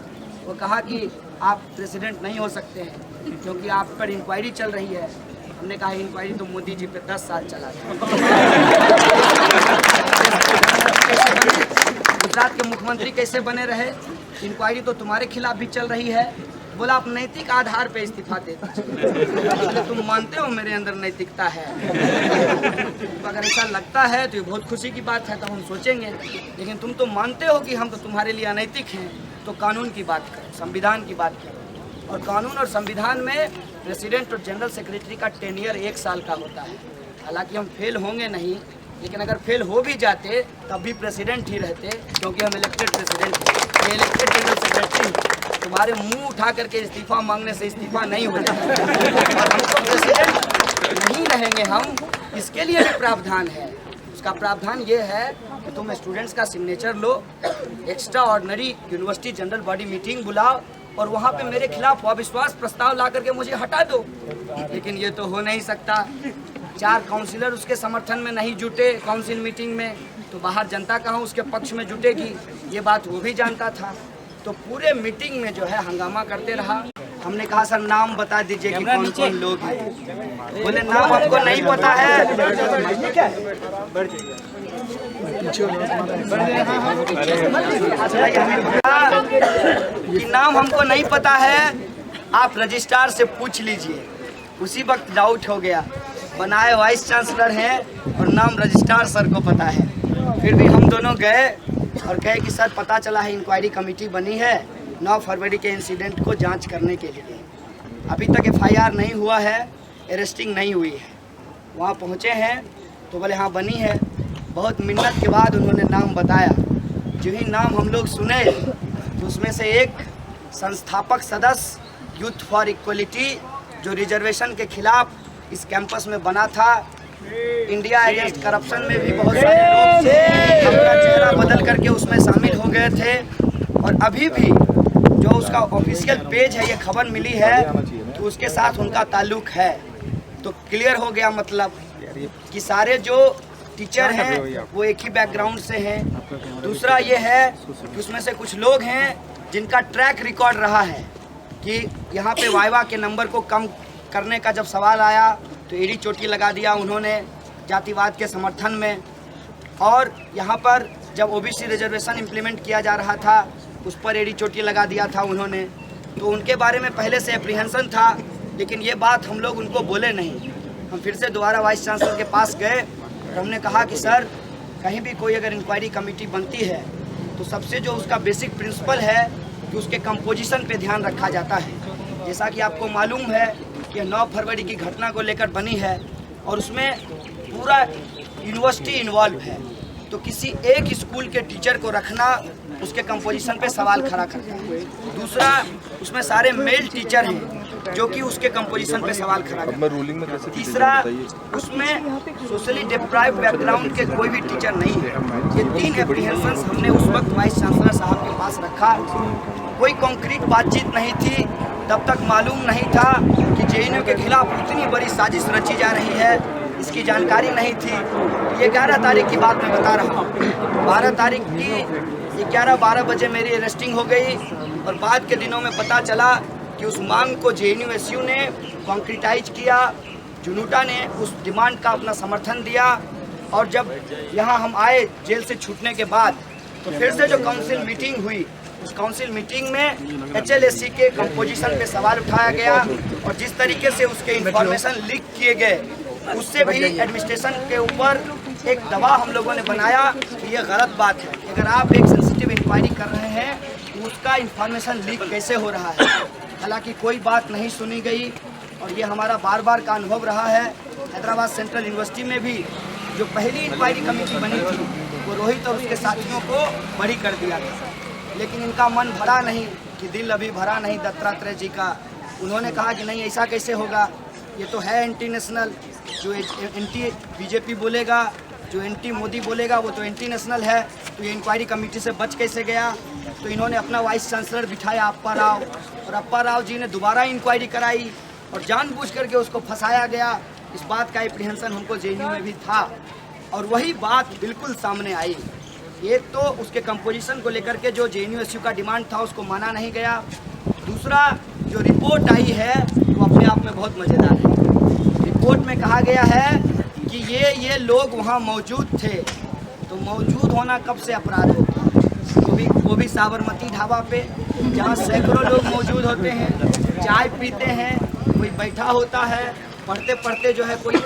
वो कहा कि आप प्रेसिडेंट नहीं हो सकते हैं क्योंकि आप पर इंक्वायरी चल रही है। हमने कहा इंक्वायरी तो मोदी जी पे 10 साल चला था। गुजरात के मुख्यमंत्री कैसे बने रहे, इंक्वायरी तो तुम्हारे खिलाफ भी चल रही है। बोला आप नैतिक आधार पे इस्तीफा देते। तुम मानते हो मेरे अंदर नैतिकता है? तो अगर ऐसा लगता है तो ये बहुत खुशी की बात है, तो हम सोचेंगे। लेकिन तुम तो मानते हो कि हम तो तुम्हारे लिए अनैतिक हैं, तो कानून की बात करें, संविधान की बात करें। और कानून और संविधान में प्रेसिडेंट और जनरल सेक्रेटरी का टेन्योर 1 साल का होता है। हालांकि हम फेल होंगे नहीं, लेकिन अगर फेल हो भी जाते तब भी प्रेसिडेंट ही रहते, क्योंकि हम इलेक्टेड प्रेसिडेंट हैं, ये इलेक्टेड जनरल सेक्रेटरी। तुम्हारे मुंह उठा करके इस्तीफा मांगने से इस्तीफा नहीं हो जाता। और हम तो प्रेसिडेंट नहीं रहेंगे, हम इसके लिए भी प्रावधान है। उसका प्रावधान ये है कि तुम स्टूडेंट्स का सिग्नेचर लो, extraordinary university general body meeting बुलाओ और वहाँ पे मेरे खिलाफ अविश्वास प्रस्ताव ला करके मुझे हटा दो। लेकिन ये तो हो नहीं सकता। 4 काउंसिलर उसके समर्थन में नहीं जुटे काउंसिल मीटिंग में, तो बाहर जनता कहाँ उसके पक्ष में जुटेगी, ये बात वो भी जानता था। तो पूरे मीटिंग में जो है हंगामा करते रहा। हमने कहा सर नाम बता दीजिए कि कौन कौन लोग हैं। बोले नाम हमको नहीं पता है। कि नाम हमको नहीं पता है, आप रजिस्ट्रार से पूछ लीजिए। उसी वक्त डाउट हो गया, बनाए वाइस चांसलर हैं और नाम रजिस्ट्रार सर को पता है। फिर भी हम दोनों गए और कहे कि सर पता चला है इंक्वायरी कमेटी बनी है 9 फरवरी के इंसिडेंट को जांच करने के लिए। अभी तक FIR नहीं हुआ है, अरेस्टिंग नहीं हुई है। वहाँ पहुँचे हैं तो बोले हाँ बनी है। बहुत मिन्नत के बाद उन्होंने नाम बताया। जो ही नाम हम लोग सुने तो उसमें से एक संस्थापक सदस्य यूथ फॉर इक्वलिटी, जो रिजर्वेशन के खिलाफ इस कैंपस में बना था। इंडिया अगेंस्ट करप्शन में भी बहुत सारे लोग अपना चेहरा बदल करके उसमें शामिल हो गए थे। और अभी भी जो उसका ऑफिशियल पेज है, ये खबर मिली है कि उसके साथ उनका ताल्लुक है। तो क्लियर हो गया मतलब कि सारे जो टीचर हैं वो एक ही बैकग्राउंड से हैं। दूसरा ये है कि उसमें से कुछ लोग हैं जिनका ट्रैक रिकॉर्ड रहा है कि यहाँ पे वाइवा के नंबर को कम करने का जब सवाल आया तो एड़ी चोटी लगा दिया उन्होंने जातिवाद के समर्थन में। और यहाँ पर जब OBC रिजर्वेशन इम्प्लीमेंट किया जा रहा था उस पर एड़ी चोटी लगा दिया था उन्होंने। तो उनके बारे में पहले से एप्रीहेंशन था, लेकिन ये बात हम लोग उनको बोले नहीं। हम फिर से दोबारा वाइस चांसलर के पास गए और हमने कहा कि सर कहीं भी कोई अगर इंक्वायरी कमेटी बनती है तो सबसे जो उसका बेसिक प्रिंसिपल है कि उसके कंपोजिशन पे ध्यान रखा जाता है। जैसा कि आपको मालूम है कि 9 फरवरी की घटना को लेकर बनी है और उसमें पूरा यूनिवर्सिटी इन्वॉल्व है, तो किसी एक स्कूल के टीचर को रखना उसके कंपोजिशन पे सवाल खड़ा करता है। दूसरा, उसमें सारे मेल टीचर हैं जो कि उसके कंपोजिशन पे सवाल खड़ा करता है। तीसरा, उसमें सोशली डिप्राइव बैकग्राउंड के कोई भी टीचर नहीं है। ये 3 एप्रीहेंशंस हमने उस वक्त वाइस चांसलर साहब के पास रखा। कोई कॉन्क्रीट बातचीत नहीं थी, तब तक मालूम नहीं था कि JNU के खिलाफ इतनी बड़ी साजिश रची जा रही है, इसकी जानकारी नहीं थी। ये 11 तारीख की बात मैं बता रहा हूँ। 12 तारीख की 11-12 बजे मेरी अरेस्टिंग हो गई और बाद के दिनों में पता चला कि उस मांग को JNU-SU ने कॉन्क्रीटाइज किया। जुनूटा ने उस डिमांड का अपना समर्थन दिया और जब यहाँ हम आए जेल से छूटने के बाद तो फिर से जो काउंसिल मीटिंग हुई, उस काउंसिल मीटिंग में HLSC के कंपोजिशन पे सवाल उठाया गया और जिस तरीके से उसके इंफॉर्मेशन लीक किए गए उससे भी एडमिनिस्ट्रेशन के ऊपर एक दबाव हम लोगों ने बनाया कि ये गलत बात है। अगर आप एक सेंसिटिव इंक्वायरी कर रहे हैं तो उसका इंफॉर्मेशन लीक कैसे हो रहा है। हालांकि कोई बात नहीं सुनी गई और ये हमारा बार बार का अनुभव रहा है। हैदराबाद सेंट्रल यूनिवर्सिटी में भी जो पहली इंक्वायरी कमेटी बनी थी वो रोहित और उसके साथियों को बरी कर दिया था। लेकिन इनका मन भरा नहीं, कि दिल अभी भरा नहीं दत्तात्रेय जी का। उन्होंने कहा कि नहीं, ऐसा कैसे होगा, ये तो है एंटी नेशनल। जो एंटी बीजेपी बोलेगा, जो एंटी मोदी बोलेगा, वो तो एंटी नेशनल है। तो ये इंक्वायरी कमेटी से बच कैसे गया? तो इन्होंने अपना वाइस चांसलर बिठाया अप्पा राव, और अप्पा राव जी ने दोबारा इंक्वायरी कराई और जानबूझ करके उसको फंसाया गया। इस बात का एप्रीहेंशन हमको जेएनयू में भी था, और वही बात बिल्कुल सामने आई। एक तो उसके कंपोजिशन को लेकर के जो जेएनयू का डिमांड था उसको माना नहीं गया। दूसरा, जो रिपोर्ट आई है वो अपने आप में बहुत मज़ेदार है। रिपोर्ट में कहा गया है कि ये लोग वहाँ मौजूद थे। तो मौजूद होना कब से अपराध होगा? वो भी साबरमती ढाबा पे, जहाँ सैकड़ों लोग मौजूद होते हैं, चाय पीते हैं, कोई बैठा होता है, पढ़ते पढ़ते जो है कोई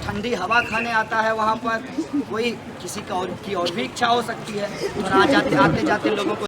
ठंडी हवा खाने आता है वहाँ पर, कोई किसी का और भी इच्छा हो सकती है, और आते जाते लोगों को